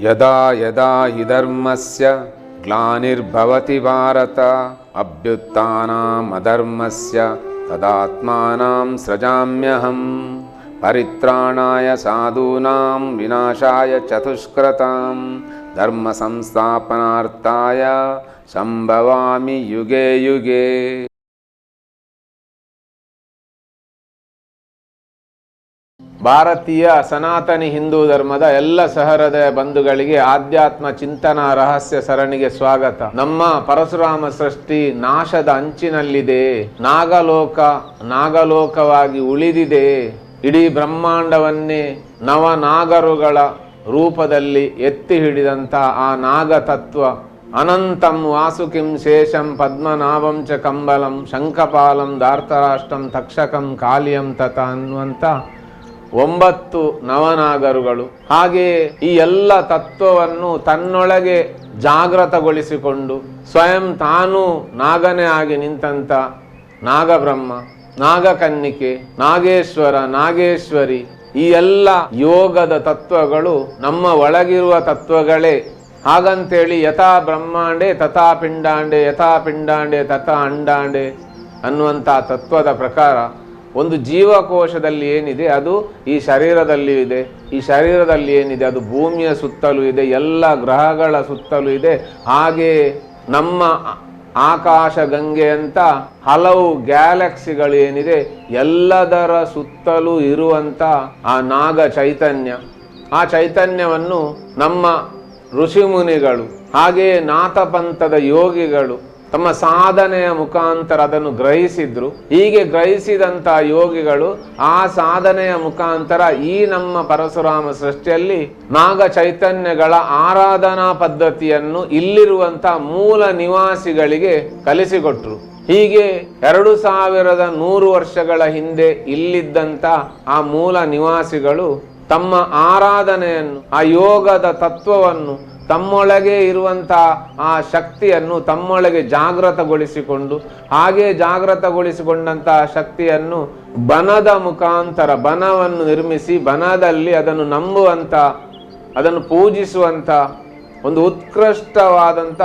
ಯದಾ ಯದಾ ಹಿ ಧರ್ಮಸ್ಯ ಗ್ಲಾನಿರ್ಭವತಿ ಭಾರತ ಅಭ್ಯುತ್ಥಾನಂ ಅಧರ್ಮಸ್ಯ ತದಾತ್ಮಾನಂ ಸೃಜಾಮ್ಯಹಂ ಪರಿತ್ರಾಣಾಯ ಸಾಧೂನಾಂ ವಿನಾಶಾಯ ಚತುಷ್ಕೃತಾಂ ಧರ್ಮ ಸಂಸ್ಥಾಪನಾರ್ಥಾಯ ಸಂಭವಾಮಿ ಯುಗೆ ಯುಗೆ. ಭಾರತೀಯ ಸನಾತನಿ ಹಿಂದೂ ಧರ್ಮದ ಎಲ್ಲ ಸಹೃದಯ ಬಂಧುಗಳಿಗೆ ಆಧ್ಯಾತ್ಮ ಚಿಂತನಾ ರಹಸ್ಯ ಸರಣಿಗೆ ಸ್ವಾಗತ. ನಮ್ಮ ಪರಶುರಾಮ ಸೃಷ್ಟಿ ನಾಶದ ಅಂಚಿನಲ್ಲಿದೆ. ನಾಗಲೋಕವಾಗಿ ಉಳಿದಿದೆ. ಇಡೀ ಬ್ರಹ್ಮಾಂಡವನ್ನೇ ನವನಾಗರುಗಳ ರೂಪದಲ್ಲಿ ಎತ್ತಿ ಹಿಡಿದಂಥ ಆ ನಾಗ ತತ್ವ ಅನಂತಂ ವಾಸುಕಿಂ ಶೇಷಂ ಪದ್ಮನಾಭಂ ಚ ಕಂಬಲಂ ಶಂಖಪಾಲಂ ಧಾರ್ತರಾಷ್ಟ್ರಂ ತಕ್ಷಕಂ ಕಾಲಿಯಂ ತತ ಅನ್ನುವಂಥ 9 ನವನಾಗರುಗಳು. ಹಾಗೆಯೇ ಈ ಎಲ್ಲ ತತ್ವವನ್ನು ತನ್ನೊಳಗೆ ಜಾಗೃತಗೊಳಿಸಿಕೊಂಡು ಸ್ವಯಂ ತಾನೂ ನಾಗನೇ ಆಗಿ ನಿಂತಂಥ ನಾಗಬ್ರಹ್ಮ, ನಾಗಕನ್ನಿಕೆ, ನಾಗೇಶ್ವರ, ನಾಗೇಶ್ವರಿ, ಈ ಎಲ್ಲ ಯೋಗದ ತತ್ವಗಳು ನಮ್ಮ ಒಳಗಿರುವ ತತ್ವಗಳೇ. ಹಾಗಂತೇಳಿ ಯಥಾ ಬ್ರಹ್ಮಾಂಡೆ ತಥಾ ಪಿಂಡಾಂಡೆ, ಯಥಾ ಪಿಂಡಾಂಡೆ ತಥಾ ಅಂಡಾಂಡೆ ಅನ್ನುವಂಥ ತತ್ವದ ಪ್ರಕಾರ ಒಂದು ಜೀವಕೋಶದಲ್ಲಿ ಏನಿದೆ ಅದು ಈ ಶರೀರದಲ್ಲಿ ಇದೆ, ಈ ಶರೀರದಲ್ಲಿ ಏನಿದೆ ಅದು ಭೂಮಿಯ ಸುತ್ತಲೂ ಇದೆ, ಎಲ್ಲ ಗ್ರಹಗಳ ಸುತ್ತಲೂ ಇದೆ. ಹಾಗೆ ನಮ್ಮ ಆಕಾಶ ಗಂಗೆ ಅಂತ ಹಲವು ಗ್ಯಾಲಕ್ಸಿಗಳು ಏನಿದೆ ಎಲ್ಲದರ ಸುತ್ತಲೂ ಇರುವಂಥ ಆ ನಾಗ ಚೈತನ್ಯ, ಆ ಚೈತನ್ಯವನ್ನು ನಮ್ಮ ಋಷಿಮುನಿಗಳು ಹಾಗೆಯೇ ನಾಥಪಂಥದ ಯೋಗಿಗಳು ತಮ್ಮ ಸಾಧನೆಯ ಮುಖಾಂತರ ಅದನ್ನು ಗ್ರಹಿಸಿದ್ರು. ಹೀಗೆ ಗ್ರಹಿಸಿದಂಥ ಯೋಗಿಗಳು ಆ ಸಾಧನೆಯ ಮುಖಾಂತರ ಈ ನಮ್ಮ ಪರಶುರಾಮ ಸೃಷ್ಟಿಯಲ್ಲಿ ನಾಗ ಚೈತನ್ಯಗಳ ಆರಾಧನಾ ಪದ್ಧತಿಯನ್ನು ಇಲ್ಲಿರುವಂಥ ಮೂಲ ನಿವಾಸಿಗಳಿಗೆ ಕಲಿಸಿಕೊಟ್ರು. ಹೀಗೆ 2100 ವರ್ಷಗಳ ಹಿಂದೆ ಇಲ್ಲಿದ್ದಂಥ ಆ ಮೂಲ ನಿವಾಸಿಗಳು ತಮ್ಮ ಆರಾಧನೆಯನ್ನು, ಆ ಯೋಗದ ತತ್ವವನ್ನು, ತಮ್ಮೊಳಗೆ ಇರುವಂಥ ಆ ಶಕ್ತಿಯನ್ನು ತಮ್ಮೊಳಗೆ ಜಾಗೃತಗೊಳಿಸಿಕೊಂಡು, ಹಾಗೆ ಜಾಗೃತಗೊಳಿಸಿಕೊಂಡಂಥ ಶಕ್ತಿಯನ್ನು ಬನದ ಮುಖಾಂತರ ಬನವನ್ನು ನಿರ್ಮಿಸಿ ಬನದಲ್ಲಿ ಅದನ್ನು ನಂಬುವಂಥ, ಅದನ್ನು ಪೂಜಿಸುವಂಥ ಒಂದು ಉತ್ಕೃಷ್ಟವಾದಂಥ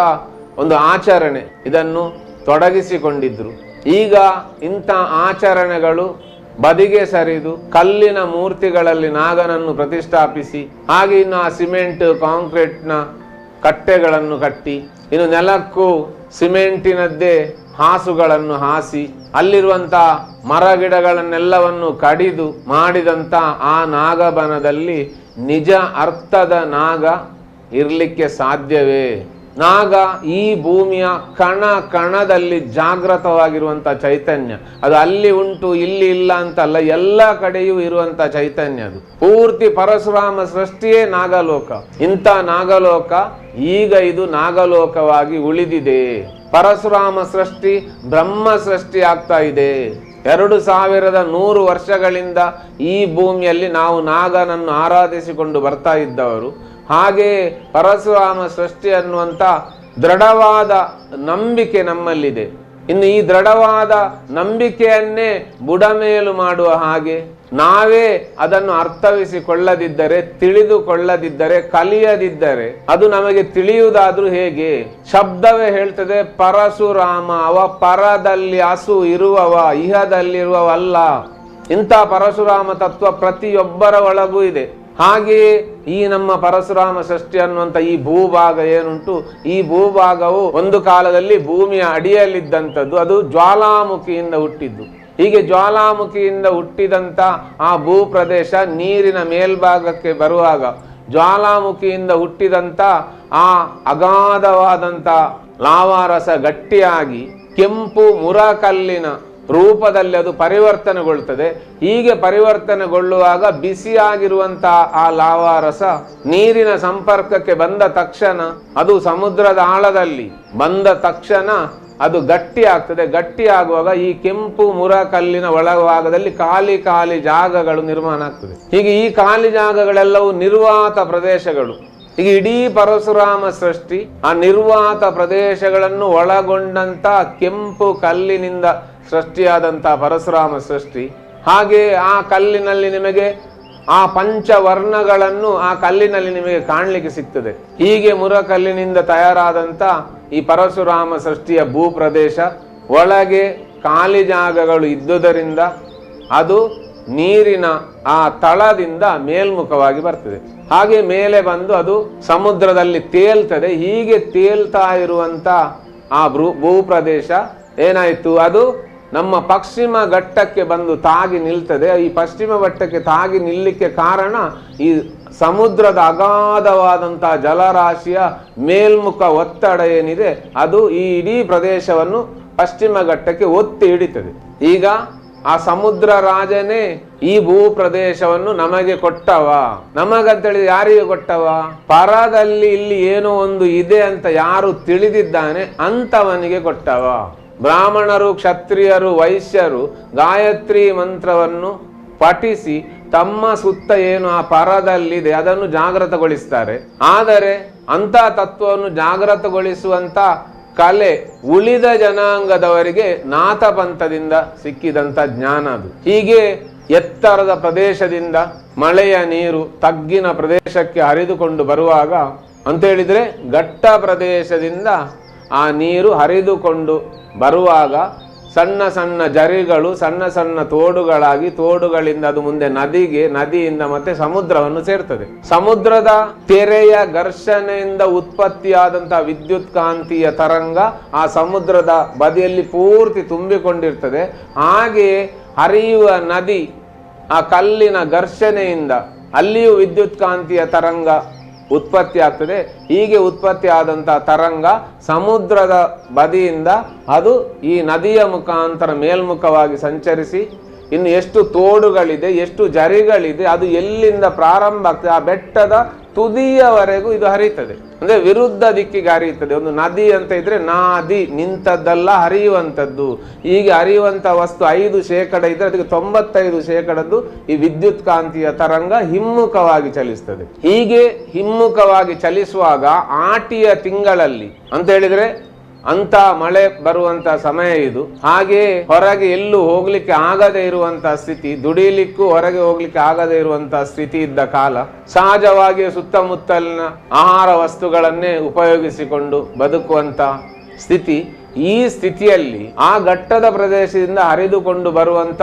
ಒಂದು ಆಚರಣೆ ಇದನ್ನು ತೊಡಗಿಸಿಕೊಂಡಿದ್ರು. ಈಗ ಇಂಥ ಆಚರಣೆಗಳು ಬದಿಗೆ ಸರಿದು ಕಲ್ಲಿನ ಮೂರ್ತಿಗಳಲ್ಲಿ ನಾಗನನ್ನು ಪ್ರತಿಷ್ಠಾಪಿಸಿ, ಹಾಗೆ ಇನ್ನು ಆ ಸಿಮೆಂಟ್ ಕಾಂಕ್ರೀಟ್ನ ಕಟ್ಟೆಗಳನ್ನು ಕಟ್ಟಿ, ಇನ್ನು ನೆಲಕ್ಕೂ ಸಿಮೆಂಟಿನದ್ದೇ ಹಾಸುಗಳನ್ನು ಹಾಸಿ, ಅಲ್ಲಿರುವಂಥ ಮರಗಿಡಗಳನ್ನೆಲ್ಲವನ್ನು ಕಡಿದು ಮಾಡಿದಂಥ ಆ ನಾಗಬನದಲ್ಲಿ ನಿಜ ಅರ್ಥದ ನಾಗ ಇರಲಿಕ್ಕೆ ಸಾಧ್ಯವೇ? ನಾಗ ಈ ಭೂಮಿಯ ಕಣ ಕಣದಲ್ಲಿ ಜಾಗೃತವಾಗಿರುವಂಥ ಚೈತನ್ಯ. ಅದು ಅಲ್ಲಿ ಉಂಟು ಇಲ್ಲಿ ಇಲ್ಲ ಅಂತಲ್ಲ, ಎಲ್ಲ ಕಡೆಯೂ ಇರುವಂಥ ಚೈತನ್ಯ. ಅದು ಪೂರ್ತಿ ಪರಶುರಾಮ ಸೃಷ್ಟಿಯೇ ನಾಗಲೋಕ. ಇಂಥ ನಾಗಲೋಕ ಈಗ ಇದು ನಾಗಲೋಕವಾಗಿ ಉಳಿದಿದೆ. ಪರಶುರಾಮ ಸೃಷ್ಟಿ ಬ್ರಹ್ಮ ಸೃಷ್ಟಿ ಆಗ್ತಾ ಇದೆ. 2100 ವರ್ಷಗಳಿಂದ ಈ ಭೂಮಿಯಲ್ಲಿ ನಾವು ನಾಗನನ್ನು ಆರಾಧಿಸಿಕೊಂಡು ಬರ್ತಾ ಇದ್ದವರು. ಹಾಗೆ ಪರಶುರಾಮ ಸೃಷ್ಟಿ ಅನ್ನುವಂಥ ದೃಢವಾದ ನಂಬಿಕೆ ನಮ್ಮಲ್ಲಿದೆ. ಇನ್ನು ಈ ದೃಢವಾದ ನಂಬಿಕೆಯನ್ನೇ ಬುಡಮೇಲು ಮಾಡುವ ಹಾಗೆ ನಾವೇ ಅದನ್ನು ಅರ್ಥವಿಸಿಕೊಳ್ಳದಿದ್ದರೆ, ತಿಳಿದುಕೊಳ್ಳದಿದ್ದರೆ, ಕಲಿಯದಿದ್ದರೆ ಅದು ನಮಗೆ ತಿಳಿಯುವುದಾದ್ರೂ ಹೇಗೆ? ಶಬ್ದವೇ ಹೇಳ್ತದೆ, ಪರಶುರಾಮ ಅವ ಪರದಲ್ಲಿ ಹಸು ಇರುವವ, ಇಹದಲ್ಲಿರುವವಲ್ಲ. ಇಂಥ ಪರಶುರಾಮ ತತ್ವ ಪ್ರತಿಯೊಬ್ಬರ ಒಳಗೂ ಇದೆ. ಹಾಗೆಯೇ ಈ ನಮ್ಮ ಪರಶುರಾಮ ಸೃಷ್ಟಿ ಅನ್ನುವಂಥ ಈ ಭೂಭಾಗ ಏನುಂಟು, ಈ ಭೂಭಾಗವು ಒಂದು ಕಾಲದಲ್ಲಿ ಭೂಮಿಯ ಅಡಿಯಲ್ಲಿದ್ದಂಥದ್ದು. ಅದು ಜ್ವಾಲಾಮುಖಿಯಿಂದ ಹುಟ್ಟಿದ್ದು. ಹೀಗೆ ಜ್ವಾಲಾಮುಖಿಯಿಂದ ಹುಟ್ಟಿದಂಥ ಆ ಭೂಪ್ರದೇಶ ನೀರಿನ ಮೇಲ್ಭಾಗಕ್ಕೆ ಬರುವಾಗ ಜ್ವಾಲಾಮುಖಿಯಿಂದ ಹುಟ್ಟಿದಂಥ ಆ ಅಗಾಧವಾದಂಥ ಲಾವಾರಸ ಗಟ್ಟಿಯಾಗಿ ಕೆಂಪು ಮುರಕಲ್ಲಿನ ರೂಪದಲ್ಲಿ ಅದು ಪರಿವರ್ತನೆಗೊಳ್ಳುತ್ತದೆ. ಹೀಗೆ ಪರಿವರ್ತನೆಗೊಳ್ಳುವಾಗ ಬಿಸಿಯಾಗಿರುವಂಥ ಆ ಲಾವಾರಸ ನೀರಿನ ಸಂಪರ್ಕಕ್ಕೆ ಬಂದ ತಕ್ಷಣ, ಅದು ಸಮುದ್ರದ ಆಳದಲ್ಲಿ ಬಂದ ತಕ್ಷಣ ಅದು ಗಟ್ಟಿ ಆಗ್ತದೆ. ಗಟ್ಟಿ ಆಗುವಾಗ ಈ ಕೆಂಪು ಮುರಕಲ್ಲಿನ ಒಳಭಾಗದಲ್ಲಿ ಖಾಲಿ ಜಾಗಗಳು ನಿರ್ಮಾಣ ಆಗ್ತದೆ. ಹೀಗೆ ಈ ಖಾಲಿ ಜಾಗಗಳೆಲ್ಲವೂ ನಿರ್ವಾತ ಪ್ರದೇಶಗಳು. ಈಗ ಇಡೀ ಪರಶುರಾಮ ಸೃಷ್ಟಿ ಆ ನಿರ್ವಾತ ಪ್ರದೇಶಗಳನ್ನು ಒಳಗೊಂಡಂತ ಕೆಂಪು ಕಲ್ಲಿನಿಂದ ಸೃಷ್ಟಿಯಾದಂಥ ಪರಶುರಾಮ ಸೃಷ್ಟಿ. ಹಾಗೆ ಆ ಕಲ್ಲಿನಲ್ಲಿ ನಿಮಗೆ ಆ ಪಂಚವರ್ಣಗಳನ್ನು ಆ ಕಲ್ಲಿನಲ್ಲಿ ನಿಮಗೆ ಕಾಣಲಿಕ್ಕೆ ಸಿಗ್ತದೆ. ಹೀಗೆ ಮುರಕಲ್ಲಿನಿಂದ ತಯಾರಾದಂಥ ಈ ಪರಶುರಾಮ ಸೃಷ್ಟಿಯ ಭೂಪ್ರದೇಶ ಒಳಗೆ ಖಾಲಿ ಜಾಗಗಳು ಇದ್ದುದರಿಂದ ಅದು ನೀರಿನ ಆ ತಳದಿಂದ ಮೇಲ್ಮುಖವಾಗಿ ಬರ್ತದೆ. ಹಾಗೆ ಮೇಲೆ ಬಂದು ಅದು ಸಮುದ್ರದಲ್ಲಿ ತೇಲ್ತದೆ. ಹೀಗೆ ತೇಲ್ತಾ ಇರುವಂತ ಆ ಭೂಪ್ರದೇಶ ಏನಾಯ್ತು, ಅದು ನಮ್ಮ ಪಶ್ಚಿಮ ಘಟ್ಟಕ್ಕೆ ಬಂದು ತಾಗಿ ನಿಲ್ತದೆ. ಈ ಪಶ್ಚಿಮ ಘಟ್ಟಕ್ಕೆ ತಾಗಿ ನಿಲ್ಲಕ್ಕೆ ಕಾರಣ ಈ ಸಮುದ್ರದ ಅಗಾಧವಾದಂತಹ ಜಲರಾಶಿಯ ಮೇಲ್ಮುಖ ಒತ್ತಡ ಏನಿದೆ ಅದು ಈ ಇಡೀ ಪ್ರದೇಶವನ್ನು ಪಶ್ಚಿಮ ಘಟ್ಟಕ್ಕೆ ಒತ್ತಿ ಹಿಡಿತದೆ. ಈಗ ಆ ಸಮುದ್ರ ರಾಜನೇ ಈ ಭೂ ಪ್ರದೇಶವನ್ನು ನಮಗೆ ಕೊಟ್ಟವ. ನಮಗಂತೇಳಿ ಯಾರಿಗೆ ಕೊಟ್ಟವ? ಪರದಲ್ಲಿ ಇಲ್ಲಿ ಏನೋ ಒಂದು ಇದೆ ಅಂತ ಯಾರು ತಿಳಿದಿದ್ದಾನೆ ಅಂತವನಿಗೆ ಕೊಟ್ಟವ. ಬ್ರಾಹ್ಮಣರು, ಕ್ಷತ್ರಿಯರು, ವೈಶ್ಯರು ಗಾಯತ್ರಿ ಮಂತ್ರವನ್ನು ಪಠಿಸಿ ತಮ್ಮ ಸುತ್ತ ಏನು ಆ ಪರದಲ್ಲಿದೆ ಅದನ್ನು ಜಾಗೃತಗೊಳಿಸ್ತಾರೆ. ಆದರೆ ಅಂತ ತತ್ವವನ್ನು ಜಾಗೃತಗೊಳಿಸುವಂತ ಕಲೆ ಉಳಿದ ಜನಾಂಗದವರಿಗೆ ನಾಥ ಪಂಥದಿಂದ ಸಿಕ್ಕಿದಂತ ಜ್ಞಾನ ಅದು. ಹೀಗೆ ಎತ್ತರದ ಪ್ರದೇಶದಿಂದ ಮಳೆಯ ನೀರು ತಗ್ಗಿನ ಪ್ರದೇಶಕ್ಕೆ ಹರಿದುಕೊಂಡು ಬರುವಾಗ ಅಂತ ಹೇಳಿದ್ರೆ ಘಟ್ಟ ಪ್ರದೇಶದಿಂದ ಆ ನೀರು ಹರಿದುಕೊಂಡು ಬರುವಾಗ ಸಣ್ಣ ಸಣ್ಣ ಜರಿಗಳು ಸಣ್ಣ ಸಣ್ಣ ತೋಡುಗಳಾಗಿ ತೋಡುಗಳಿಂದ ಅದು ಮುಂದೆ ನದಿಗೆ, ನದಿಯಿಂದ ಮತ್ತೆ ಸಮುದ್ರವನ್ನು ಸೇರ್ತದೆ. ಸಮುದ್ರದ ತೆರೆಯ ಘರ್ಷಣೆಯಿಂದ ಉತ್ಪತ್ತಿಯಾದಂತಹ ವಿದ್ಯುತ್ ಕಾಂತೀಯ ತರಂಗ ಆ ಸಮುದ್ರದ ಬದಿಯಲ್ಲಿ ಪೂರ್ತಿ ತುಂಬಿಕೊಂಡಿರ್ತದೆ. ಹಾಗೆಯೇ ಹರಿಯುವ ನದಿ ಆ ಕಲ್ಲಿನ ಘರ್ಷಣೆಯಿಂದ ಅಲ್ಲಿಯೂ ವಿದ್ಯುತ್ ಕಾಂತೀಯ ತರಂಗ ಉತ್ಪತ್ತಿ ಆಗ್ತದೆ. ಹೀಗೆ ಉತ್ಪತ್ತಿ ಆದಂತಹ ತರಂಗ ಸಮುದ್ರದ ಬದಿಯಿಂದ ಅದು ಈ ನದಿಯ ಮುಖಾಂತರ ಮೇಲ್ಮುಖವಾಗಿ ಸಂಚರಿಸಿ ಇನ್ನು ಎಷ್ಟು ತೋಡುಗಳಿದೆ, ಎಷ್ಟು ಜರಿಗಳಿದೆ, ಅದು ಎಲ್ಲಿಂದ ಪ್ರಾರಂಭ ಆಗ್ತದೆ ಆ ಬೆಟ್ಟದ ತುದಿಯವರೆಗೂ ಇದು ಹರಿಯುತ್ತದೆ. ಅಂದ್ರೆ ವಿರುದ್ಧ ದಿಕ್ಕಿಗೆ ಹರಿಯುತ್ತದೆ. ಒಂದು ನದಿ ಅಂತ ಇದ್ರೆ ನಾದಿ ನಿಂತದ್ದಲ್ಲ, ಹರಿಯುವಂಥದ್ದು. ಹೀಗೆ ಹರಿಯುವಂಥ ವಸ್ತು 5% ಇದ್ರೆ ಅದಕ್ಕೆ 95% ಈ ವಿದ್ಯುತ್ ಕಾಂತೀಯ ತರಂಗ ಹಿಮ್ಮುಖವಾಗಿ ಚಲಿಸ್ತದೆ. ಹೀಗೆ ಹಿಮ್ಮುಖವಾಗಿ ಚಲಿಸುವಾಗ ಆಟಿಯ ತಿಂಗಳಲ್ಲಿ ಅಂತ ಹೇಳಿದ್ರೆ ಅಂತ ಮಳೆ ಬರುವಂತ ಸಮಯ ಇದು. ಹಾಗೆ ಹೊರಗೆ ಎಲ್ಲೂ ಹೋಗ್ಲಿಕ್ಕೆ ಆಗದೆ ಇರುವಂತಹ ಸ್ಥಿತಿ, ದುಡಿಲಿಕ್ಕೂ ಹೊರಗೆ ಹೋಗ್ಲಿಕ್ಕೆ ಆಗದೆ ಇರುವಂತಹ ಸ್ಥಿತಿ ಇದ್ದ ಕಾಲ, ಸಹಜವಾಗಿ ಸುತ್ತಮುತ್ತಲಿನ ಆಹಾರ ವಸ್ತುಗಳನ್ನೇ ಉಪಯೋಗಿಸಿಕೊಂಡು ಬದುಕುವಂತ ಸ್ಥಿತಿ. ಈ ಸ್ಥಿತಿಯಲ್ಲಿ ಆ ಘಟ್ಟದ ಪ್ರದೇಶದಿಂದ ಹರಿದುಕೊಂಡು ಬರುವಂತ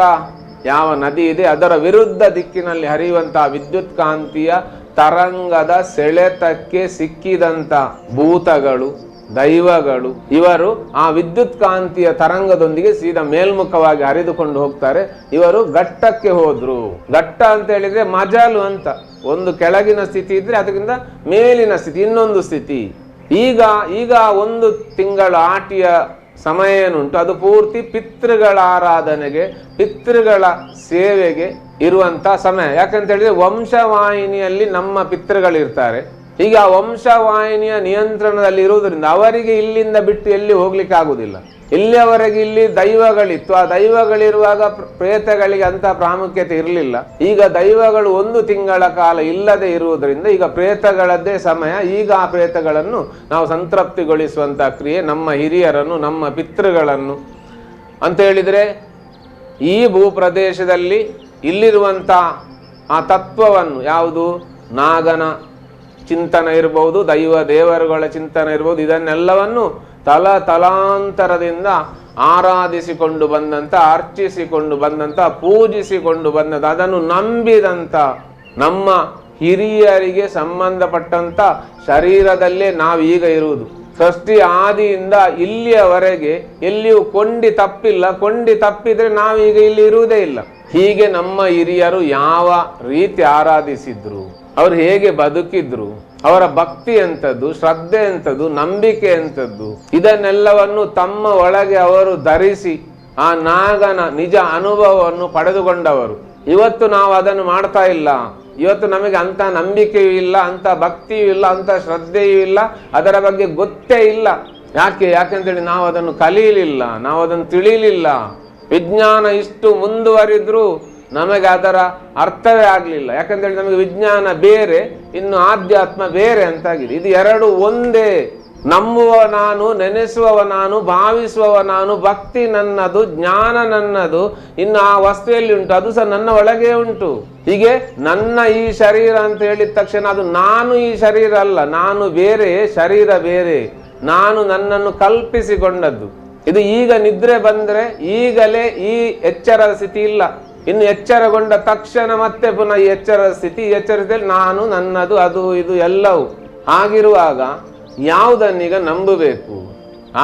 ಯಾವ ನದಿ ಇದೆ ಅದರ ವಿರುದ್ಧ ದಿಕ್ಕಿನಲ್ಲಿ ಹರಿಯುವಂತಹ ವಿದ್ಯುತ್ ಕಾಂತೀಯ ತರಂಗದ ಸೆಳೆತಕ್ಕೆ ಸಿಕ್ಕಿದಂತ ಭೂತಗಳು, ದೈವಗಳು, ಇವರು ಆ ವಿದ್ಯುತ್ ಕಾಂತೀಯ ತರಂಗದೊಂದಿಗೆ ಸೀದಾ ಮೇಲ್ಮುಖವಾಗಿ ಹರಿದುಕೊಂಡು ಹೋಗ್ತಾರೆ. ಇವರು ಘಟ್ಟಕ್ಕೆ ಹೋದ್ರು. ಘಟ್ಟ ಅಂತ ಹೇಳಿದ್ರೆ ಮಜಲು ಅಂತ, ಒಂದು ಕೆಳಗಿನ ಸ್ಥಿತಿ ಇದ್ರೆ ಅದಕ್ಕಿಂತ ಮೇಲಿನ ಸ್ಥಿತಿ ಇನ್ನೊಂದು ಸ್ಥಿತಿ. ಈಗ 1 ತಿಂಗಳ ಆಟಿಯ ಸಮಯ ಏನುಂಟು ಅದು ಪೂರ್ತಿ ಪಿತೃಗಳ ಆರಾಧನೆಗೆ, ಪಿತೃಗಳ ಸೇವೆಗೆ ಇರುವಂತ ಸಮಯ. ಯಾಕಂತ ಹೇಳಿದ್ರೆ ವಂಶವಾಹಿನಿಯಲ್ಲಿ ನಮ್ಮ ಪಿತೃಗಳಿರ್ತಾರೆ. ಈಗ ಆ ವಂಶವಾಹಿನಿಯ ನಿಯಂತ್ರಣದಲ್ಲಿ ಇರುವುದರಿಂದ ಅವರಿಗೆ ಇಲ್ಲಿಂದ ಬಿಟ್ಟು ಎಲ್ಲಿ ಹೋಗ್ಲಿಕ್ಕೆ ಆಗುದಿಲ್ಲ. ಇಲ್ಲಿಯವರೆಗೆ ಇಲ್ಲಿ ದೈವಗಳಿತ್ತು, ಆ ದೈವಗಳಿರುವಾಗ ಪ್ರೇತಗಳಿಗೆ ಅಂತ ಪ್ರಾಮುಖ್ಯತೆ ಇರಲಿಲ್ಲ. ಈಗ ದೈವಗಳು 1 ತಿಂಗಳ ಕಾಲ ಇಲ್ಲದೆ ಇರುವುದರಿಂದ ಈಗ ಪ್ರೇತಗಳದ್ದೇ ಸಮಯ. ಈಗ ಆ ಪ್ರೇತಗಳನ್ನು ನಾವು ಸಂತೃಪ್ತಿಗೊಳಿಸುವಂತ ಕ್ರಿಯೆ, ನಮ್ಮ ಹಿರಿಯರನ್ನು, ನಮ್ಮ ಪಿತೃಗಳನ್ನು ಅಂತ ಹೇಳಿದ್ರೆ ಈ ಭೂಪ್ರದೇಶದಲ್ಲಿ ಇಲ್ಲಿರುವಂತ ಆ ತತ್ವವನ್ನು, ಯಾವುದು ನಾಗನ ಚಿಂತನೆ ಇರಬಹುದು, ದೈವ ದೇವರುಗಳ ಚಿಂತನೆ ಇರಬಹುದು, ಇದನ್ನೆಲ್ಲವನ್ನು ತಲಾಂತರದಿಂದ ಆರಾಧಿಸಿಕೊಂಡು ಬಂದಂತ, ಅರ್ಚಿಸಿಕೊಂಡು ಬಂದಂತ, ಪೂಜಿಸಿಕೊಂಡು ಬಂದಂತ, ಅದನ್ನು ನಂಬಿದಂತ ನಮ್ಮ ಹಿರಿಯರಿಗೆ ಸಂಬಂಧಪಟ್ಟಂತ ಶರೀರದಲ್ಲೇ ನಾವೀಗ ಇರುವುದು. ಸೃಷ್ಟಿ ಆದಿಯಿಂದ ಇಲ್ಲಿಯವರೆಗೆ ಎಲ್ಲಿಯೂ ಕೊಂಡಿ ತಪ್ಪಿಲ್ಲ. ಕೊಂಡಿ ತಪ್ಪಿದ್ರೆ ನಾವೀಗ ಇಲ್ಲಿ ಇರುವುದೇ ಇಲ್ಲ. ಹೀಗೆ ನಮ್ಮ ಹಿರಿಯರು ಯಾವ ರೀತಿ ಆರಾಧಿಸಿದ್ರು, ಅವರು ಹೇಗೆ ಬದುಕಿದ್ರು, ಅವರ ಭಕ್ತಿ ಎಂಥದ್ದು, ಶ್ರದ್ಧೆ ಎಂಥದ್ದು, ನಂಬಿಕೆ ಎಂಥದ್ದು, ಇದನ್ನೆಲ್ಲವನ್ನು ತಮ್ಮ ಒಳಗೆ ಅವರು ಧರಿಸಿ ಆ ನಾಗನ ನಿಜ ಅನುಭವವನ್ನು ಪಡೆದುಕೊಂಡವರು. ಇವತ್ತು ನಾವು ಅದನ್ನು ಮಾಡ್ತಾ ಇಲ್ಲ. ಇವತ್ತು ನಮಗೆ ಅಂತ ನಂಬಿಕೆಯೂ ಇಲ್ಲ, ಅಂತ ಭಕ್ತಿಯೂ ಇಲ್ಲ, ಅಂತ ಶ್ರದ್ಧೆಯೂ ಇಲ್ಲ, ಅದರ ಬಗ್ಗೆ ಗೊತ್ತೇ ಇಲ್ಲ. ಯಾಕೆಂತೇಳಿ ನಾವು ಅದನ್ನು ಕಲೀಲಿಲ್ಲ, ನಾವು ಅದನ್ನು ತಿಳಿಲಿಲ್ಲ. ವಿಜ್ಞಾನ ಇಷ್ಟು ಮುಂದುವರಿದ್ರೂ ನಮಗೆ ಅದರ ಅರ್ಥವೇ ಆಗಲಿಲ್ಲ. ಯಾಕಂತೇಳಿ ನಮಗೆ ವಿಜ್ಞಾನ ಬೇರೆ, ಇನ್ನು ಆಧ್ಯಾತ್ಮ ಬೇರೆ ಅಂತಾಗಿದೆ. ಇದು 2 ಒಂದೇ. ನಂಬುವ ನಾನು, ನೆನೆಸುವವ ನಾನು, ಭಾವಿಸುವವ ನಾನು, ಭಕ್ತಿ ನನ್ನದು, ಜ್ಞಾನ ನನ್ನದು, ಇನ್ನು ಆ ವಸ್ತು ಎಲ್ಲಿ ಉಂಟು? ಅದು ಸಹ ನನ್ನ ಒಳಗೆ ಉಂಟು. ಹೀಗೆ ನನ್ನ ಈ ಶರೀರ ಅಂತ ಹೇಳಿದ ತಕ್ಷಣ ಅದು ನಾನು ಈ ಶರೀರ ಅಲ್ಲ, ನಾನು ಬೇರೆ, ಶರೀರ ಬೇರೆ, ನಾನು ನನ್ನನ್ನು ಕಲ್ಪಿಸಿಕೊಂಡದ್ದು. ಇದು ಈಗ ನಿದ್ರೆ ಬಂದ್ರೆ ಈಗಲೇ ಈ ಎಚ್ಚರದ ಸ್ಥಿತಿ ಇಲ್ಲ. ಇನ್ನು ಎಚ್ಚರಗೊಂಡ ತಕ್ಷಣ ಮತ್ತೆ ಪುನಃ ಈ ಎಚ್ಚರದ ಸ್ಥಿತಿ, ಈ ಎಚ್ಚರದಲ್ಲಿ ನಾನು, ನನ್ನದು, ಅದು ಇದು ಎಲ್ಲವೂ. ಹಾಗಿರುವಾಗ ಯಾವುದನ್ನೀಗ ನಂಬಬೇಕು?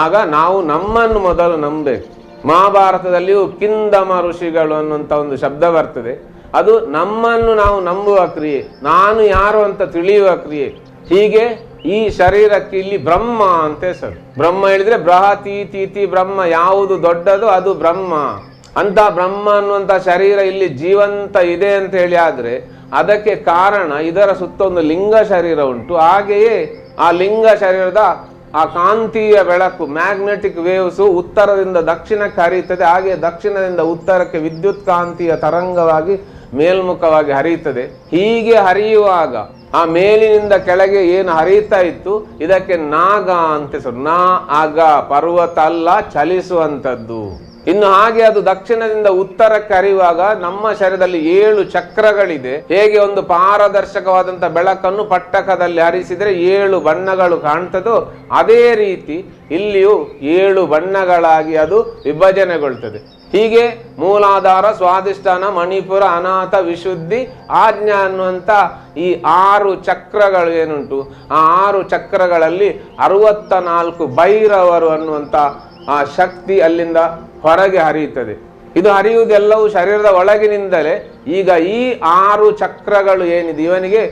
ಆಗ ನಾವು ನಮ್ಮನ್ನು ಮೊದಲು ನಂಬಬೇಕು. ಮಹಾಭಾರತದಲ್ಲಿಯೂ ಕಿಂದಮ ಋಷಿಗಳು ಅನ್ನುವಂಥ ಒಂದು ಶಬ್ದ ಬರ್ತದೆ. ಅದು ನಮ್ಮನ್ನು ನಾವು ನಂಬುವ ಕ್ರಿಯೆ, ನಾನು ಯಾರು ಅಂತ ತಿಳಿಯುವ ಕ್ರಿಯೆ. ಹೀಗೆ ಈ ಶರೀರಕ್ಕೆ ಇಲ್ಲಿ ಬ್ರಹ್ಮ ಅಂತ ಹೆಸರು. ಬ್ರಹ್ಮ ಹೇಳಿದ್ರೆ ಬೃಹತಿ ತೀತಿ ಬ್ರಹ್ಮ, ಯಾವುದು ದೊಡ್ಡದು ಅದು ಬ್ರಹ್ಮ ಅಂತ. ಬ್ರಹ್ಮ ಅನ್ನುವಂಥ ಶರೀರ ಇಲ್ಲಿ ಜೀವಂತ ಇದೆ ಅಂತ ಹೇಳಿ ಆದ್ರೆ ಅದಕ್ಕೆ ಕಾರಣ ಇದರ ಸುತ್ತ ಒಂದು ಲಿಂಗ ಶರೀರ ಉಂಟು. ಹಾಗೆಯೇ ಆ ಲಿಂಗ ಶರೀರದ ಆ ಕಾಂತೀಯ ಬೆಳಕು, ಮ್ಯಾಗ್ನೆಟಿಕ್ ವೇವ್ಸು ಉತ್ತರದಿಂದ ದಕ್ಷಿಣಕ್ಕೆ ಹರಿಯುತ್ತದೆ. ಹಾಗೆ ದಕ್ಷಿಣದಿಂದ ಉತ್ತರಕ್ಕೆ ವಿದ್ಯುತ್ ಕಾಂತೀಯ ತರಂಗವಾಗಿ ಮೇಲ್ಮುಖವಾಗಿ ಹರಿಯುತ್ತದೆ. ಹೀಗೆ ಹರಿಯುವಾಗ ಆ ಮೇಲಿನಿಂದ ಕೆಳಗೆ ಏನು ಹರಿಯುತ್ತಾ ಇತ್ತು ಇದಕ್ಕೆ ನಾಗ ಅಂತ ಹೆಸರು. ನಾ ಆಗ ಪರ್ವತ ಅಲ್ಲ, ಚಲಿಸುವಂಥದ್ದು. ಇನ್ನು ಹಾಗೆ ಅದು ದಕ್ಷಿಣದಿಂದ ಉತ್ತರಕ್ಕೆ ಹರಿಯುವಾಗ ನಮ್ಮ ಶರೀರದಲ್ಲಿ 7 ಚಕ್ರಗಳಿದೆ. ಹೇಗೆ ಒಂದು ಪಾರದರ್ಶಕವಾದಂಥ ಬೆಳಕನ್ನು ಪಟ್ಟಕದಲ್ಲಿ ಹರಿಸಿದರೆ 7 ಬಣ್ಣಗಳು ಕಾಣ್ತದೋ ಅದೇ ರೀತಿ ಇಲ್ಲಿಯೂ 7 ಬಣ್ಣಗಳಾಗಿ ಅದು ವಿಭಜನೆಗೊಳ್ತದೆ. ಹೀಗೆ ಮೂಲಾಧಾರ, ಸ್ವಾಧಿಷ್ಠಾನ, ಮಣಿಪುರ, ಅನಾಥ, ವಿಶುದ್ಧಿ, ಆಜ್ಞಾ ಅನ್ನುವಂಥ ಈ 6 ಚಕ್ರಗಳು ಏನುಂಟು, ಆ 6 ಚಕ್ರಗಳಲ್ಲಿ 64 ಭೈರವರು ಅನ್ನುವಂಥ ಆ ಶಕ್ತಿ ಅಲ್ಲಿಂದ ಹೊರಗೆ ಹರಿಯುತ್ತದೆ. ಇದು ಹರಿಯುವುದೆಲ್ಲವೂ ಶರೀರದ ಒಳಗಿನಿಂದಲೇ. ಈಗ ಈ 6 ಚಕ್ರಗಳು ಏನಿದೆ ಇವನಿಗೆ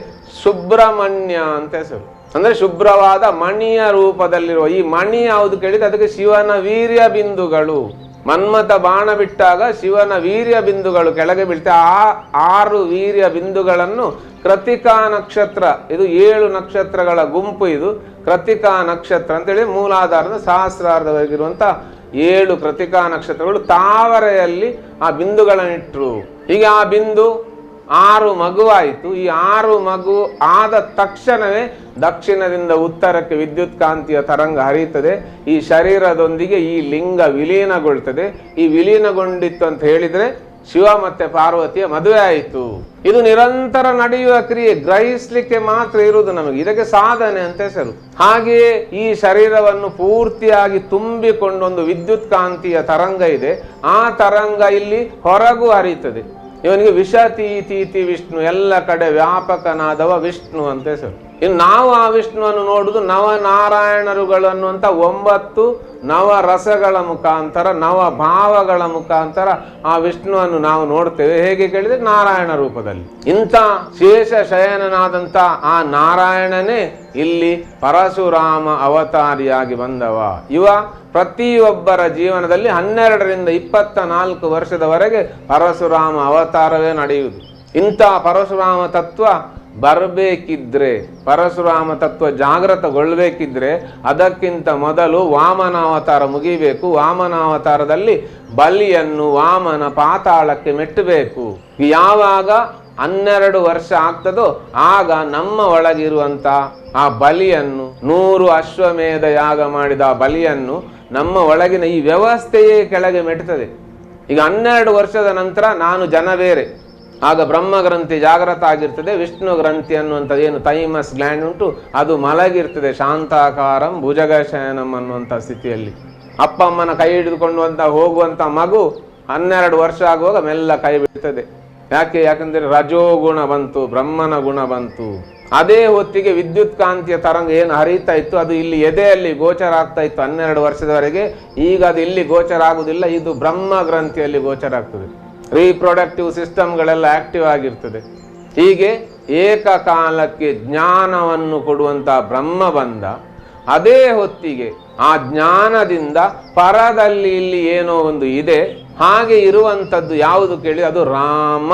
ಸುಬ್ರಹ್ಮಣ್ಯ ಅಂತ ಹೆಸರು. ಅಂದ್ರೆ ಶುಭ್ರವಾದ ಮಣಿಯ ರೂಪದಲ್ಲಿರುವ ಈ ಮಣಿ ಯಾವುದು ಕೇಳಿದ್ರೆ ಅದಕ್ಕೆ ಶಿವನ ವೀರ್ಯ ಬಿಂದುಗಳು. ಮನ್ಮಥ ಬಾಣ ಬಿಟ್ಟಾಗ ಶಿವನ ವೀರ್ಯ ಬಿಂದುಗಳು ಕೆಳಗೆ ಬೀಳ್ತವೆ. ಆ 6 ವೀರ್ಯ ಬಿಂದುಗಳನ್ನು ಕೃತಿಕಾ ನಕ್ಷತ್ರ, ಇದು 7 ನಕ್ಷತ್ರಗಳ ಗುಂಪು. ಇದು ಕೃತಿಕಾ ನಕ್ಷತ್ರ ಅಂತೇಳಿ ಮೂಲಾಧಾರದ ಸಹಸ್ರಾರ್ಧವಾಗಿರುವಂಥ 7 ಕೃತಿಕಾ ನಕ್ಷತ್ರಗಳು ತಾವರೆಯಲ್ಲಿ ಆ ಬಿಂದುಗಳನ್ನಿಟ್ರು. ಹೀಗೆ ಆ ಬಿಂದು 6 ಮಗುವಾಯಿತು. ಈ 6 ಮಗು ಆದ ತಕ್ಷಣವೇ ದಕ್ಷಿಣದಿಂದ ಉತ್ತರಕ್ಕೆ ವಿದ್ಯುತ್ ಕಾಂತಿಯ ತರಂಗ ಹರಿಯುತ್ತದೆ. ಈ ಶರೀರದೊಂದಿಗೆ ಈ ಲಿಂಗ ವಿಲೀನಗೊಳ್ತದೆ. ಈ ವಿಲೀನಗೊಂಡಿತ್ತು ಅಂತ ಹೇಳಿದ್ರೆ ಶಿವ ಮತ್ತೆ ಪಾರ್ವತಿಯ ಮದುವೆ ಆಯಿತು. ಇದು ನಿರಂತರ ನಡೆಯುವ ಕ್ರಿಯೆ, ಗ್ರಹಿಸ್ಲಿಕ್ಕೆ ಮಾತ್ರ ಇರುವುದು ನಮಗೆ. ಇದಕ್ಕೆ ಸಾಧನೆ ಅಂತ ಹೆಸರು. ಹಾಗೆಯೇ ಈ ಶರೀರವನ್ನು ಪೂರ್ತಿಯಾಗಿ ತುಂಬಿಕೊಂಡೊಂದು ವಿದ್ಯುತ್ ಕಾಂತಿಯ ತರಂಗ ಇದೆ. ಆ ತರಂಗ ಇಲ್ಲಿ ಹೊರಗೂ ಹರಿಯುತ್ತದೆ. ಇವನಿಗೆ ವಿಷತೀತೀತಿ ವಿಷ್ಣು, ಎಲ್ಲ ಕಡೆ ವ್ಯಾಪಕನಾದವ ವಿಷ್ಣು ಅಂತ ಹೆಸರು. ಇನ್ನು ನಾವು ಆ ವಿಷ್ಣುವನ್ನು ನೋಡುವುದು ನವನಾರಾಯಣರುಗಳು ಅನ್ನುವಂಥ 9 ನವರಸಗಳ ಮುಖಾಂತರ, ನವ ಭಾವಗಳ ಮುಖಾಂತರ ಆ ವಿಷ್ಣುವನ್ನು ನಾವು ನೋಡ್ತೇವೆ. ಹೇಗೆ ಕೇಳಿದ್ರೆ ನಾರಾಯಣ ರೂಪದಲ್ಲಿ. ಇಂಥ ಶೇಷ ಶಯನನಾದಂಥ ಆ ನಾರಾಯಣನೇ ಇಲ್ಲಿ ಪರಶುರಾಮ ಅವತಾರಿಯಾಗಿ ಬಂದವ. ಇವ ಪ್ರತಿಯೊಬ್ಬರ ಜೀವನದಲ್ಲಿ 12ರಿಂದ 24 ವರ್ಷದವರೆಗೆ ಪರಶುರಾಮ ಅವತಾರವೇ ನಡೆಯುವುದು. ಇಂಥ ಪರಶುರಾಮ ತತ್ವ ಬರಬೇಕಿದ್ರೆ, ಪರಶುರಾಮ ತತ್ವ ಜಾಗೃತಗೊಳ್ಳಬೇಕಿದ್ರೆ ಅದಕ್ಕಿಂತ ಮೊದಲು ವಾಮನಾವತಾರ ಮುಗಿಬೇಕು. ವಾಮನಾವತಾರದಲ್ಲಿ ಬಲಿಯನ್ನು ವಾಮನ ಪಾತಾಳಕ್ಕೆ ಮೆಟ್ಟಬೇಕು. ಯಾವಾಗ 12 ವರ್ಷ ಆಗ್ತದೋ ಆಗ ನಮ್ಮ ಒಳಗಿರುವಂತ ಆ ಬಲಿಯನ್ನು, 100 ಅಶ್ವಮೇಧ ಯಾಗ ಮಾಡಿದ ಆ ಬಲಿಯನ್ನು ನಮ್ಮ ಒಳಗಿನ ಈ ವ್ಯವಸ್ಥೆಯೇ ಕೆಳಗೆ ಮೆಟ್ಟುತ್ತದೆ. ಈಗ 12 ವರ್ಷದ ನಂತರ ನಾನು ಜನ ಬೇರೆ, ಆಗ ಬ್ರಹ್ಮ ಗ್ರಂಥಿ ಜಾಗೃತ ಆಗಿರ್ತದೆ. ವಿಷ್ಣು ಗ್ರಂಥಿ ಅನ್ನುವಂಥದ್ದು ಏನು ಥೈಮಸ್ ಗ್ಲ್ಯಾಂಡ್ ಉಂಟು ಅದು ಮಲಗಿರ್ತದೆ. ಶಾಂತಾಕಾರಂ ಭುಜಗಶಯನಂ ಅನ್ನುವಂಥ ಸ್ಥಿತಿಯಲ್ಲಿ ಅಪ್ಪ ಅಮ್ಮನ ಕೈ ಹಿಡಿದುಕೊಂಡು ಹೋಗುವಂಥ ಮಗು 12 ವರ್ಷ ಆಗುವಾಗ ಮೆಲ್ಲ ಕೈ ಬಿಡ್ತದೆ. ಯಾಕಂದ್ರೆ ರಜೋಗುಣ ಬಂತು, ಬ್ರಹ್ಮನ ಗುಣ ಬಂತು. ಅದೇ ಹೊತ್ತಿಗೆ ವಿದ್ಯುತ್ ಕಾಂತಿಯ ತರಂಗ ಏನು ಹರಿಯುತ್ತಾ ಇತ್ತು ಅದು ಇಲ್ಲಿ ಎದೆಯಲ್ಲಿ ಗೋಚರ ಆಗ್ತಾ ಇತ್ತು 12 ವರ್ಷದವರೆಗೆ. ಈಗ ಅದು ಇಲ್ಲಿ ಗೋಚರ ಆಗುವುದಿಲ್ಲ, ಇದು ಬ್ರಹ್ಮ ಗ್ರಂಥಿಯಲ್ಲಿ ಗೋಚರ ಆಗ್ತದೆ. ರೀಪ್ರೊಡಕ್ಟಿವ್ ಸಿಸ್ಟಮ್ಗಳೆಲ್ಲ ಆಕ್ಟಿವ್ ಆಗಿರ್ತದೆ. ಹೀಗೆ ಏಕಕಾಲಕ್ಕೆ ಜ್ಞಾನವನ್ನು ಕೊಡುವಂಥ ಬ್ರಹ್ಮ ಬಂದ. ಅದೇ ಹೊತ್ತಿಗೆ ಆ ಜ್ಞಾನದಿಂದ ಪರದಲ್ಲಿ ಇಲ್ಲಿ ಏನೋ ಒಂದು ಇದೆ. ಹಾಗೆ ಇರುವಂಥದ್ದು ಯಾವುದು ಕೇಳಿ ಅದು ರಾಮ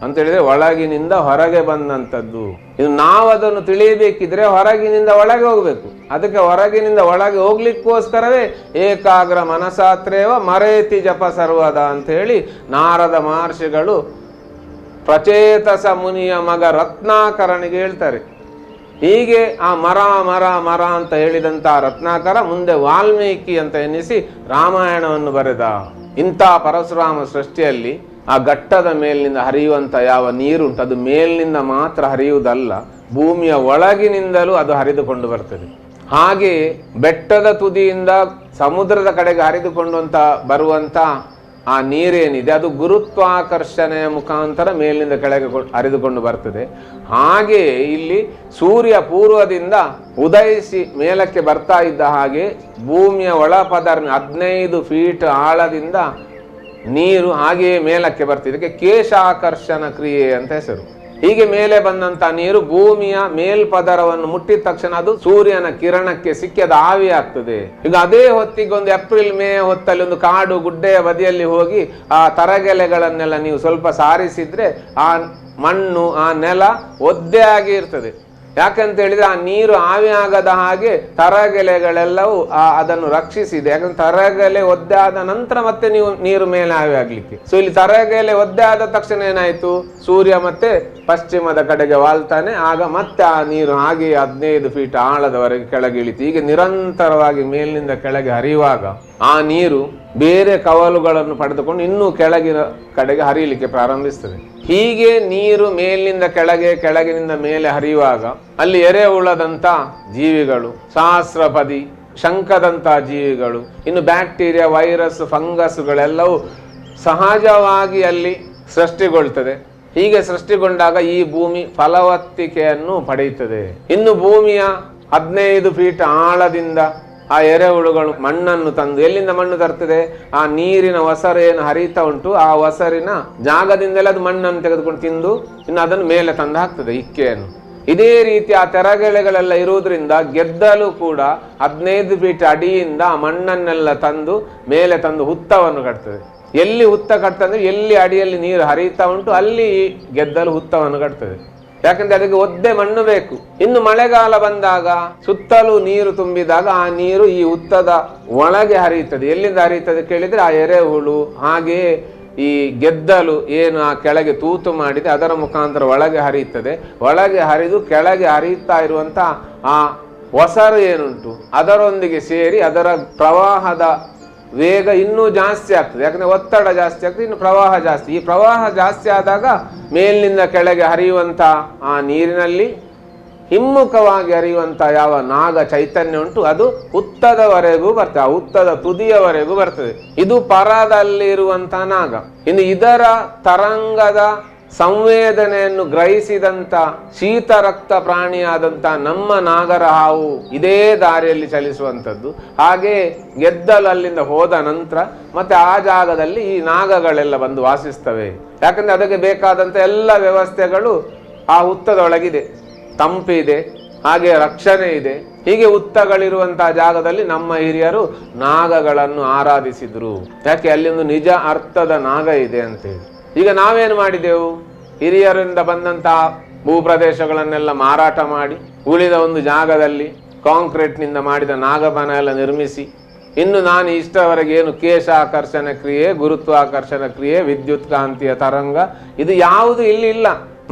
ಅಂತ ಹೇಳಿದ್ರೆ ಒಳಗಿನಿಂದ ಹೊರಗೆ ಬಂದಂಥದ್ದು. ಇದು ನಾವು ಅದನ್ನು ತಿಳಿಯಬೇಕಿದ್ರೆ ಹೊರಗಿನಿಂದ ಒಳಗೆ ಹೋಗ್ಬೇಕು. ಅದಕ್ಕೆ ಹೊರಗಿನಿಂದ ಒಳಗೆ ಹೋಗ್ಲಿಕ್ಕೋಸ್ಕರವೇ ಏಕಾಗ್ರ ಮನಸಾತ್ರೇವ ಮರೇತಿ ಜಪ ಸರ್ವದ ಅಂತ ಹೇಳಿ ನಾರದ ಮಹರ್ಷಿಗಳು ಪ್ರಚೇತಸ ಮುನಿಯ ಮಗ ರತ್ನಾಕರನಿಗೆ ಹೇಳ್ತಾರೆ. ಹೀಗೆ ಆ ಮರ ಮರ ಮರ ಅಂತ ಹೇಳಿದಂಥ ರತ್ನಾಕರ ಮುಂದೆ ವಾಲ್ಮೀಕಿ ಅಂತ ಎನ್ನಿಸಿ ರಾಮಾಯಣವನ್ನು ಬರೆದ. ಇಂಥ ಪರಶುರಾಮ ಸೃಷ್ಟಿಯಲ್ಲಿ ಆ ಘಟ್ಟದ ಮೇಲಿನಿಂದ ಹರಿಯುವಂಥ ಯಾವ ನೀರುಂಟು ಅದು ಮೇಲಿನಿಂದ ಮಾತ್ರ ಹರಿಯುವುದಲ್ಲ, ಭೂಮಿಯ ಒಳಗಿನಿಂದಲೂ ಅದು ಹರಿದುಕೊಂಡು ಬರ್ತದೆ. ಹಾಗೆ ಬೆಟ್ಟದ ತುದಿಯಿಂದ ಸಮುದ್ರದ ಕಡೆಗೆ ಹರಿದುಕೊಂಡಂತ ಬರುವಂತ ಆ ನೀರೇನಿದೆ ಅದು ಗುರುತ್ವಾಕರ್ಷಣೆಯ ಮುಖಾಂತರ ಮೇಲಿನಿಂದ ಕೆಳಗೆ ಹರಿದುಕೊಂಡು ಬರ್ತದೆ. ಹಾಗೆ ಇಲ್ಲಿ ಸೂರ್ಯ ಪೂರ್ವದಿಂದ ಉದಯಿಸಿ ಮೇಲಕ್ಕೆ ಬರ್ತಾ ಇದ್ದ ಹಾಗೆ ಭೂಮಿಯ ಒಳಪದರ 15 ಫೀಟ್ ಆಳದಿಂದ ನೀರು ಹಾಗೆಯೇ ಮೇಲಕ್ಕೆ ಬರ್ತಿದೆ. ಇದಕ್ಕೆ ಕೇಶಾಕರ್ಷಣ ಕ್ರಿಯೆ ಅಂತ ಹೆಸರು. ಹೀಗೆ ಮೇಲೆ ಬಂದಂತ ನೀರು ಭೂಮಿಯ ಮೇಲ್ಪದರವನ್ನು ಮುಟ್ಟಿದ ತಕ್ಷಣ ಅದು ಸೂರ್ಯನ ಕಿರಣಕ್ಕೆ ಸಿಕ್ಕಿ ಅದು ಆವಿ ಆಗ್ತದೆ. ಈಗ ಅದೇ ಹೊತ್ತಿಗೆ ಒಂದು ಏಪ್ರಿಲ್ ಮೇ ಹೊತ್ತಲ್ಲಿ ಒಂದು ಕಾಡು ಗುಡ್ಡೆಯ ಬದಿಯಲ್ಲಿ ಹೋಗಿ ಆ ತರಗೆಲೆಗಳನ್ನೆಲ್ಲ ನೀವು ಸ್ವಲ್ಪ ಸಾರಿಸಿದ್ರೆ ಆ ಮಣ್ಣು ಆ ನೆಲ ಒದ್ದೆ ಆಗಿ ಇರ್ತದೆ. ಯಾಕಂತ ಹೇಳಿದ್ರೆ ಆ ನೀರು ಆವಿ ಆಗದ ಹಾಗೆ ತರಗೆಲೆಗಳೆಲ್ಲವೂ ಅದನ್ನು ರಕ್ಷಿಸಿದೆ. ಯಾಕಂದ್ರೆ ತರಗೆಲೆ ಒದ್ದೆ ಆದ ನಂತರ ಮತ್ತೆ ನೀರು ಮೇಲೆ ಆವಿ ಆಗ್ಲಿಕ್ಕೆ. ಸೊ ಇಲ್ಲಿ ತರಗೆಲೆ ಒದ್ದೆ ಆದ ತಕ್ಷಣ ಏನಾಯ್ತು, ಸೂರ್ಯ ಮತ್ತೆ ಪಶ್ಚಿಮದ ಕಡೆಗೆ ವಾಲ್ತಾನೆ, ಆಗ ಮತ್ತೆ ಆ ನೀರು ಹಾಗೆ 15 ಫೀಟ್ ಆಳದವರೆಗೆ ಕೆಳಗೆ ಇಳಿತು. ಹೀಗೆ ನಿರಂತರವಾಗಿ ಮೇಲಿನಿಂದ ಕೆಳಗೆ ಹರಿಯುವಾಗ ಆ ನೀರು ಬೇರೆ ಕವಲುಗಳನ್ನು ಪಡೆದುಕೊಂಡು ಇನ್ನೂ ಕೆಳಗಿನ ಕಡೆಗೆ ಹರಿಯಲಿಕ್ಕೆ ಪ್ರಾರಂಭಿಸ್ತದೆ. ಹೀಗೆ ನೀರು ಮೇಲಿನಿಂದ ಕೆಳಗೆ ಕೆಳಗಿನಿಂದ ಮೇಲೆ ಹರಿಯುವಾಗ ಅಲ್ಲಿ ಎರೆಹುಳದಂತ ಜೀವಿಗಳು, ಸಹಸ್ರಪದಿ, ಶಂಖದಂತ ಜೀವಿಗಳು, ಇನ್ನು ಬ್ಯಾಕ್ಟೀರಿಯಾ, ವೈರಸ್, ಫಂಗಸ್ಗಳೆಲ್ಲವೂ ಸಹಜವಾಗಿ ಅಲ್ಲಿ ಸೃಷ್ಟಿಗೊಳ್ತದೆ. ಹೀಗೆ ಸೃಷ್ಟಿಗೊಂಡಾಗ ಈ ಭೂಮಿ ಫಲವತ್ತಿಕೆಯನ್ನು ಪಡೆಯುತ್ತದೆ. ಇನ್ನು ಭೂಮಿಯ 15 ಫೀಟ್ ಆಳದಿಂದ ಆ ಎರೆಹುಳುಗಳು ಮಣ್ಣನ್ನು ತಂದು, ಎಲ್ಲಿಂದ ಮಣ್ಣು ತರ್ತದೆ, ಆ ನೀರಿನ ಒಸರು ಏನು ಹರಿತಾ ಉಂಟು ಆ ಒಸರಿನ ಜಾಗದಿಂದಲೇ ಅದು ಮಣ್ಣನ್ನು ತೆಗೆದುಕೊಂಡು ತಿಂದು ಇನ್ನು ಅದನ್ನು ಮೇಲೆ ತಂದು ಹಾಕ್ತದೆ, ಇಕ್ಕೆಯನ್ನು. ಇದೇ ರೀತಿ ಆ ತೆರಗೆಳೆಗಳೆಲ್ಲ ಇರುವುದರಿಂದ ಗೆದ್ದಲು ಕೂಡ 15 ಫೀಟ್ ಅಡಿಯಿಂದ ಆ ಮಣ್ಣನ್ನೆಲ್ಲ ತಂದು ಮೇಲೆ ತಂದು ಹುತ್ತವನ್ನು ಕಟ್ತದೆ. ಎಲ್ಲಿ ಹುತ್ತ ಕಟ್ತಂದ್ರೆ ಎಲ್ಲಿ ಅಡಿಯಲ್ಲಿ ನೀರು ಹರಿತಾ ಉಂಟು ಅಲ್ಲಿ ಗೆದ್ದಲು ಹುತ್ತವನ್ನು ಕಟ್ತದೆ. ಯಾಕಂದ್ರೆ ಅದಕ್ಕೆ ಒದ್ದೆ ಮಣ್ಣು ಬೇಕು. ಇನ್ನು ಮಳೆಗಾಲ ಬಂದಾಗ ಸುತ್ತಲೂ ನೀರು ತುಂಬಿದಾಗ ಆ ನೀರು ಈ ಹುತ್ತದ ಒಳಗೆ ಹರಿಯುತ್ತದೆ. ಎಲ್ಲಿಂದ ಹರಿಯುತ್ತದೆ ಕೇಳಿದ್ರೆ ಆ ಎರೆಹುಳು ಹಾಗೆಯೇ ಈ ಗೆದ್ದಲು ಏನು ಆ ಕೆಳಗೆ ತೂತು ಮಾಡಿದೆ ಅದರ ಮುಖಾಂತರ ಒಳಗೆ ಹರಿಯುತ್ತದೆ. ಒಳಗೆ ಹರಿದು ಕೆಳಗೆ ಹರಿಯುತ್ತಾ ಇರುವಂತ ಆ ಒಸರು ಏನುಂಟು ಅದರೊಂದಿಗೆ ಸೇರಿ ಅದರ ಪ್ರವಾಹದ ವೇಗ ಇನ್ನೂ ಜಾಸ್ತಿ ಆಗ್ತದೆ. ಯಾಕಂದ್ರೆ ಒತ್ತಡ ಜಾಸ್ತಿ ಆಗ್ತದೆ, ಇನ್ನು ಪ್ರವಾಹ ಜಾಸ್ತಿ. ಈ ಪ್ರವಾಹ ಜಾಸ್ತಿ ಆದಾಗ ಮೇಲಿನಿಂದ ಕೆಳಗೆ ಹರಿಯುವಂತ ಆ ನೀರಿನಲ್ಲಿ ಹಿಮ್ಮುಖವಾಗಿ ಹರಿಯುವಂತ ಯಾವ ನಾಗ ಚೈತನ್ಯ ಉಂಟು ಅದು ಹುತ್ತದವರೆಗೂ ಬರ್ತದೆ, ಆ ಹುತ್ತದ ತುದಿಯವರೆಗೂ ಬರ್ತದೆ. ಇದು ಪರದಲ್ಲಿರುವಂತ ನಾಗ. ಇನ್ನು ಇದರ ತರಂಗದ ಸಂವೇದನೆಯನ್ನು ಗ್ರಹಿಸಿದಂತ ಶೀತ ರಕ್ತ ಪ್ರಾಣಿಯಾದಂತ ನಮ್ಮ ನಾಗರ ಹಾವು ಇದೇ ದಾರಿಯಲ್ಲಿ ಚಲಿಸುವಂಥದ್ದು. ಹಾಗೆ ಗೆದ್ದಲು ಅಲ್ಲಿಂದ ಹೋದ ನಂತರ ಮತ್ತೆ ಆ ಜಾಗದಲ್ಲಿ ಈ ನಾಗಗಳೆಲ್ಲ ಬಂದು ವಾಸಿಸ್ತವೆ. ಯಾಕಂದ್ರೆ ಅದಕ್ಕೆ ಬೇಕಾದಂತ ಎಲ್ಲ ವ್ಯವಸ್ಥೆಗಳು ಆ ಹುತ್ತದೊಳಗಿದೆ, ತಂಪಿದೆ, ಹಾಗೆ ರಕ್ಷಣೆ ಇದೆ. ಹೀಗೆ ಹುತ್ತಗಳಿರುವಂತಹ ಜಾಗದಲ್ಲಿ ನಮ್ಮ ಹಿರಿಯರು ನಾಗಗಳನ್ನು ಆರಾಧಿಸಿದ್ರು. ಯಾಕೆ ಅಲ್ಲಿ ಒಂದು ನಿಜ ಅರ್ಥದ ನಾಗ ಇದೆ ಅಂತೇಳಿ. ಈಗ ನಾವೇನು ಮಾಡಿದೆವು, ಹಿರಿಯರಿಂದ ಬಂದಂತಹ ಭೂಪ್ರದೇಶಗಳನ್ನೆಲ್ಲ ಮಾರಾಟ ಮಾಡಿ ಉಳಿದ ಒಂದು ಜಾಗದಲ್ಲಿ ಕಾಂಕ್ರೀಟ್ನಿಂದ ಮಾಡಿದ ನಾಗಬನ ಎಲ್ಲ ನಿರ್ಮಿಸಿ, ಇನ್ನು ನಾನು ಇಷ್ಟವರೆಗೆ ಏನು ಕೇಶಾಕರ್ಷಣ ಕ್ರಿಯೆ, ಗುರುತ್ವಾಕರ್ಷಣ ಕ್ರಿಯೆ, ವಿದ್ಯುತ್ ಕಾಂತಿಯ ತರಂಗ ಇದು ಯಾವುದು ಇಲ್ಲಿ ಇಲ್ಲ.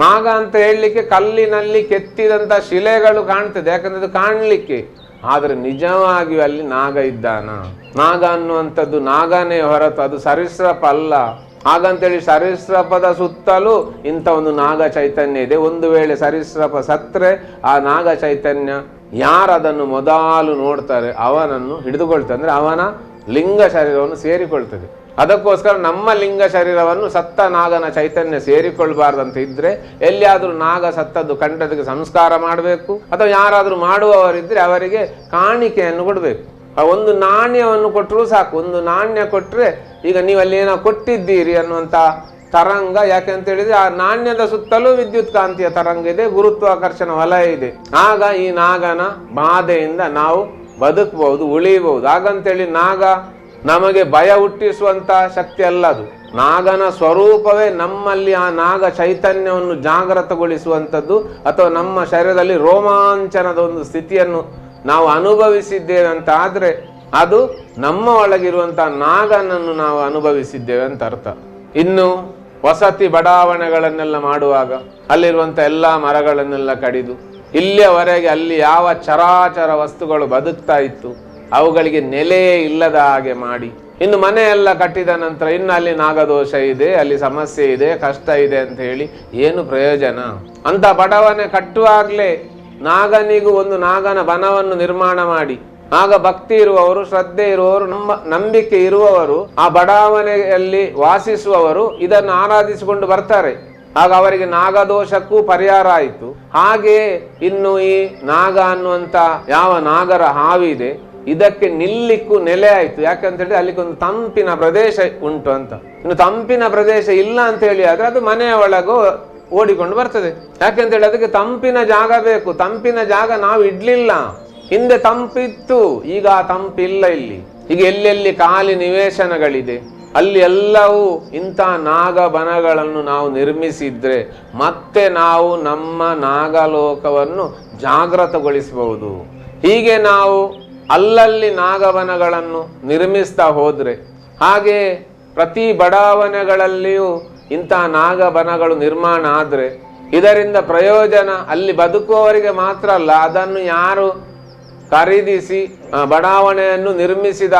ನಾಗ ಅಂತ ಹೇಳಲಿಕ್ಕೆ ಕಲ್ಲಿನಲ್ಲಿ ಕೆತ್ತಿದಂತ ಶಿಲೆಗಳು ಕಾಣ್ತದೆ, ಯಾಕಂದ್ರೆ ಅದು ಕಾಣಲಿಕ್ಕೆ. ಆದ್ರೆ ನಿಜವಾಗಿಯೂ ಅಲ್ಲಿ ನಾಗ ಇದ್ದಾನ? ನಾಗ ಅನ್ನುವಂಥದ್ದು ನಾಗನೇ ಹೊರತು ಅದು ಸರೀಸೃಪ ಅಲ್ಲ. ಹಾಗಂತೇಳಿ ಸರೀಸೃಪದ ಸುತ್ತಲೂ ಇಂಥ ಒಂದು ನಾಗ ಚೈತನ್ಯ ಇದೆ. ಒಂದು ವೇಳೆ ಸರೀಸೃಪ ಸತ್ರೆ ಆ ನಾಗ ಚೈತನ್ಯ ಯಾರದನ್ನು ಮೊದಲು ನೋಡ್ತಾರೆ ಅವನನ್ನು ಹಿಡಿದುಕೊಳ್ತಾರೆ, ಅಂದ್ರೆ ಅವನ ಲಿಂಗ ಶರೀರವನ್ನು ಸೇರಿಕೊಳ್ತದೆ. ಅದಕ್ಕೋಸ್ಕರ ನಮ್ಮ ಲಿಂಗ ಶರೀರವನ್ನು ಸತ್ತ ನಾಗನ ಚೈತನ್ಯ ಸೇರಿಕೊಳ್ಬಾರ್ದಂತ ಇದ್ರೆ ಎಲ್ಲಿಯಾದ್ರೂ ನಾಗ ಸತ್ತದ್ದು ಕಂಡದಕ್ಕೆ ಸಂಸ್ಕಾರ ಮಾಡಬೇಕು, ಅಥವಾ ಯಾರಾದ್ರೂ ಮಾಡುವವರಿದ್ರೆ ಅವರಿಗೆ ಕಾಣಿಕೆಯನ್ನು ಕೊಡಬೇಕು. ಒಂದು ನಾಣ್ಯವನ್ನು ಕೊಟ್ಟರು ಸಾಕು. ಒಂದು ನಾಣ್ಯ ಕೊಟ್ರೆ ಈಗ ನೀವು ಅಲ್ಲಿ ಏನೋ ಕೊಟ್ಟಿದ್ದೀರಿ ಅನ್ನುವಂತ ತರಂಗ, ಯಾಕೆಂತ ಹೇಳಿದ್ರೆ ಆ ನಾಣ್ಯದ ಸುತ್ತಲೂ ವಿದ್ಯುತ್ ಕಾಂತಿಯ ತರಂಗ ಇದೆ, ಗುರುತ್ವಾಕರ್ಷಣ ವಲಯ ಇದೆ. ಆಗ ಈ ನಾಗನ ಬಾಧೆಯಿಂದ ನಾವು ಬದುಕಬಹುದು, ಉಳಿಬಹುದು. ಹಾಗಂತೇಳಿ ನಾಗ ನಮಗೆ ಭಯ ಹುಟ್ಟಿಸುವಂತ ಶಕ್ತಿ ಅಲ್ಲ ಅದು. ನಾಗನ ಸ್ವರೂಪವೇ ನಮ್ಮಲ್ಲಿ ಆ ನಾಗ ಚೈತನ್ಯವನ್ನು ಜಾಗೃತಗೊಳಿಸುವಂಥದ್ದು, ಅಥವಾ ನಮ್ಮ ಶರೀರದಲ್ಲಿ ರೋಮಾಂಚನದ ಒಂದು ಸ್ಥಿತಿಯನ್ನು ನಾವು ಅನುಭವಿಸಿದ್ದೇವೆ ಅಂತ ಆದ್ರೆ ಅದು ನಮ್ಮ ಒಳಗಿರುವಂತ ನಾಗನನ್ನು ನಾವು ಅನುಭವಿಸಿದ್ದೇವೆ ಅಂತ ಅರ್ಥ. ಇನ್ನು ವಸತಿ ಬಡಾವಣೆಗಳನ್ನೆಲ್ಲ ಮಾಡುವಾಗ ಅಲ್ಲಿರುವಂತ ಎಲ್ಲಾ ಮರಗಳನ್ನೆಲ್ಲ ಕಡಿದು ಇಲ್ಲಿಯವರೆಗೆ ಅಲ್ಲಿ ಯಾವ ಚರಾಚರ ವಸ್ತುಗಳು ಬದುಕ್ತಾ ಇತ್ತು ಅವುಗಳಿಗೆ ನೆಲೆಯೇ ಇಲ್ಲದ ಹಾಗೆ ಮಾಡಿ, ಇನ್ನು ಮನೆಯೆಲ್ಲ ಕಟ್ಟಿದ ನಂತರ ಇನ್ನು ಅಲ್ಲಿ ನಾಗದೋಷ ಇದೆ, ಅಲ್ಲಿ ಸಮಸ್ಯೆ ಇದೆ, ಕಷ್ಟ ಇದೆ ಅಂತ ಹೇಳಿ ಏನು ಪ್ರಯೋಜನ? ಅಂತ ಬಡವನೆ ಕಟ್ಟುವಾಗಲೇ ನಾಗನಿಗೂ ಒಂದು ನಾಗನ ಬನವನ್ನು ನಿರ್ಮಾಣ ಮಾಡಿ, ಆಗ ಭಕ್ತಿ ಇರುವವರು, ಶ್ರದ್ಧೆ ಇರುವವರು, ನಂಬಿಕೆ ಇರುವವರು, ಆ ಬಡಾವಣೆಯಲ್ಲಿ ವಾಸಿಸುವವರು ಇದನ್ನು ಆರಾಧಿಸಿಕೊಂಡು ಬರ್ತಾರೆ. ಆಗ ಅವರಿಗೆ ನಾಗದೋಷಕ್ಕೂ ಪರಿಹಾರ ಆಯಿತು. ಹಾಗೆ ಇನ್ನು ಈ ನಾಗ ಅನ್ನುವಂಥ ಯಾವ ನಾಗರ ಹಾವಿದೆ ಇದಕ್ಕೆ ನಿಲ್ಲಿಕ್ಕೂ ನೆಲೆ ಆಯಿತು. ಯಾಕಂತ ಹೇಳಿ ಅಲ್ಲಿಗೊಂದು ತಂಪಿನ ಪ್ರದೇಶ ಉಂಟು ಅಂತ. ಇನ್ನು ತಂಪಿನ ಪ್ರದೇಶ ಇಲ್ಲ ಅಂತ ಹೇಳಿ ಆದ್ರೆ ಅದು ಮನೆಯ ಒಳಗೂ ಓಡಿಕೊಂಡು ಬರ್ತದೆ. ಯಾಕಂತ ಹೇಳಿ ಅದಕ್ಕೆ ತಂಪಿನ ಜಾಗ ಬೇಕು. ತಂಪಿನ ಜಾಗ ನಾವು ಇಡ್ಲಿಲ್ಲ. ಹಿಂದೆ ತಂಪಿತ್ತು, ಈಗ ಆ ತಂಪಿಲ್ಲ ಇಲ್ಲಿ. ಈಗ ಎಲ್ಲೆಲ್ಲಿ ಖಾಲಿ ನಿವೇಶನಗಳಿದೆ ಅಲ್ಲಿ ಎಲ್ಲವೂ ಇಂಥ ನಾಗಬನಗಳನ್ನು ನಾವು ನಿರ್ಮಿಸಿದ್ರೆ ಮತ್ತೆ ನಾವು ನಮ್ಮ ನಾಗಲೋಕವನ್ನು ಜಾಗೃತಗೊಳಿಸಬಹುದು. ಹೀಗೆ ನಾವು ಅಲ್ಲಲ್ಲಿ ನಾಗವನಗಳನ್ನು ನಿರ್ಮಿಸ್ತಾ ಹೋದ್ರೆ, ಹಾಗೆ ಪ್ರತಿ ಬಡಾವಣೆಗಳಲ್ಲಿಯೂ ಇಂಥ ನಾಗಬನಗಳು ನಿರ್ಮಾಣ ಆದರೆ ಇದರಿಂದ ಪ್ರಯೋಜನ ಅಲ್ಲಿ ಬದುಕುವವರಿಗೆ ಮಾತ್ರ ಅಲ್ಲ, ಅದನ್ನು ಯಾರು ಖರೀದಿಸಿ ಬಡಾವಣೆಯನ್ನು ನಿರ್ಮಿಸಿದ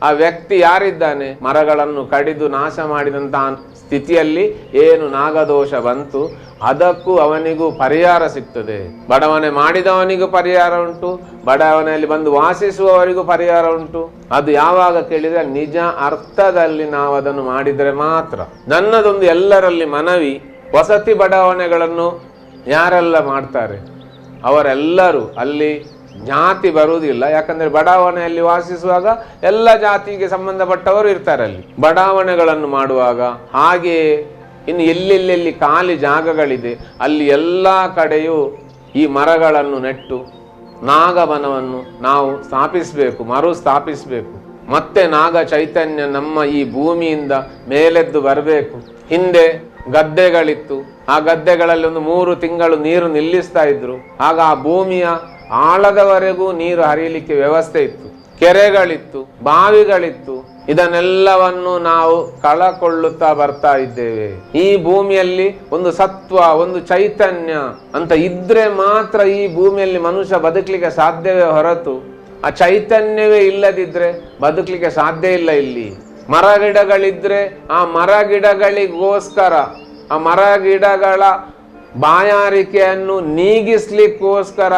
ಆ ವ್ಯಕ್ತಿ ಯಾರಿದ್ದಾನೆ, ಮರಗಳನ್ನು ಕಡಿದು ನಾಶ ಮಾಡಿದಂತಹ ಸ್ಥಿತಿಯಲ್ಲಿ ಏನು ನಾಗದೋಷ ಬಂತು ಅದಕ್ಕೂ ಅವನಿಗೂ ಪರಿಹಾರ ಸಿಗ್ತದೆ. ಬಡಾವಣೆ ಮಾಡಿದವನಿಗೂ ಪರಿಹಾರ ಉಂಟು, ಬಡಾವಣೆಯಲ್ಲಿ ಬಂದು ವಾಸಿಸುವವರಿಗೂ ಪರಿಹಾರ ಉಂಟು. ಅದು ಯಾವಾಗ ಕೇಳಿದ್ರೆ ನಿಜ ಅರ್ಥದಲ್ಲಿ ನಾವು ಅದನ್ನು ಮಾಡಿದರೆ ಮಾತ್ರ. ನನ್ನದೊಂದು ಎಲ್ಲರಲ್ಲಿ ಮನವಿ, ವಸತಿ ಬಡಾವಣೆಗಳನ್ನು ಯಾರೆಲ್ಲ ಮಾಡ್ತಾರೆ ಅವರೆಲ್ಲರೂ ಅಲ್ಲಿ ಜಾತಿ ಬರುವುದಿಲ್ಲ. ಯಾಕಂದ್ರೆ ಬಡಾವಣೆಯಲ್ಲಿ ವಾಸಿಸುವಾಗ ಎಲ್ಲ ಜಾತಿಗೆ ಸಂಬಂಧಪಟ್ಟವರು ಇರ್ತಾರೆ ಅಲ್ಲಿ. ಬಡಾವಣೆಗಳನ್ನು ಮಾಡುವಾಗ ಹಾಗೆಯೇ ಇನ್ನು ಎಲ್ಲೆಲ್ಲೆಲ್ಲಿ ಖಾಲಿ ಜಾಗಗಳಿದೆ ಅಲ್ಲಿ ಎಲ್ಲ ಕಡೆಯೂ ಈ ಮರಗಳನ್ನು ನೆಟ್ಟು ನಾಗವನವನ್ನು ನಾವು ಸ್ಥಾಪಿಸಬೇಕು, ಮರು ಸ್ಥಾಪಿಸಬೇಕು. ಮತ್ತೆ ನಾಗ ಚೈತನ್ಯ ನಮ್ಮ ಈ ಭೂಮಿಯಿಂದ ಮೇಲೆದ್ದು ಬರಬೇಕು. ಹಿಂದೆ ಗದ್ದೆಗಳಿತ್ತು, ಆ ಗದ್ದೆಗಳಲ್ಲಿ ಒಂದು 3 ತಿಂಗಳು ನೀರು ನಿಲ್ಲಿಸ್ತಾ ಇದ್ರು. ಆಗ ಆ ಭೂಮಿಯ ಆಳದವರೆಗೂ ನೀರು ಹರಿಯಲಿಕ್ಕೆ ವ್ಯವಸ್ಥೆ ಇತ್ತು, ಕೆರೆಗಳಿತ್ತು, ಬಾವಿಗಳಿತ್ತು. ಇದನ್ನೆಲ್ಲವನ್ನು ನಾವು ಕಳಕೊಳ್ಳುತ್ತಾ ಬರ್ತಾ ಇದ್ದೇವೆ. ಈ ಭೂಮಿಯಲ್ಲಿ ಒಂದು ಸತ್ವ, ಒಂದು ಚೈತನ್ಯ ಅಂತ ಇದ್ರೆ ಮಾತ್ರ ಈ ಭೂಮಿಯಲ್ಲಿ ಮನುಷ್ಯ ಬದುಕಲಿಕ್ಕೆ ಸಾಧ್ಯವೇ ಹೊರತು ಆ ಚೈತನ್ಯವೇ ಇಲ್ಲದಿದ್ರೆ ಬದುಕಲಿಕ್ಕೆ ಸಾಧ್ಯ ಇಲ್ಲ. ಇಲ್ಲಿ ಮರಗಿಡಗಳಿದ್ರೆ ಆ ಮರಗಿಡಗಳಿಗೋಸ್ಕರ, ಆ ಮರಗಿಡಗಳ ಬಾಯಾರಿಕೆಯನ್ನು ನೀಗಿಸ್ಲಿಕ್ಕೋಸ್ಕರ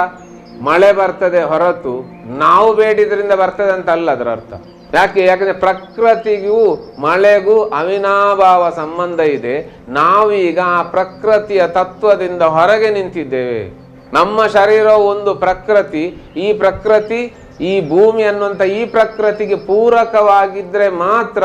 ಮಳೆ ಬರ್ತದೆ ಹೊರತು ನಾವು ಬೇಡಿದ್ರಿಂದ ಬರ್ತದೆ ಅಂತ ಅಲ್ಲ ಅದರ ಅರ್ಥ. ಯಾಕಂದ್ರೆ ಪ್ರಕೃತಿಗೂ ಮಳೆಗೂ ಅವಿನಾಭಾವ ಸಂಬಂಧ ಇದೆ. ನಾವೀಗ ಆ ಪ್ರಕೃತಿಯ ತತ್ವದಿಂದ ಹೊರಗೆ ನಿಂತಿದ್ದೇವೆ. ನಮ್ಮ ಶರೀರವು ಒಂದು ಪ್ರಕೃತಿ, ಈ ಪ್ರಕೃತಿ ಈ ಭೂಮಿ ಅನ್ನುವಂಥ ಈ ಪ್ರಕೃತಿಗೆ ಪೂರಕವಾಗಿದ್ರೆ ಮಾತ್ರ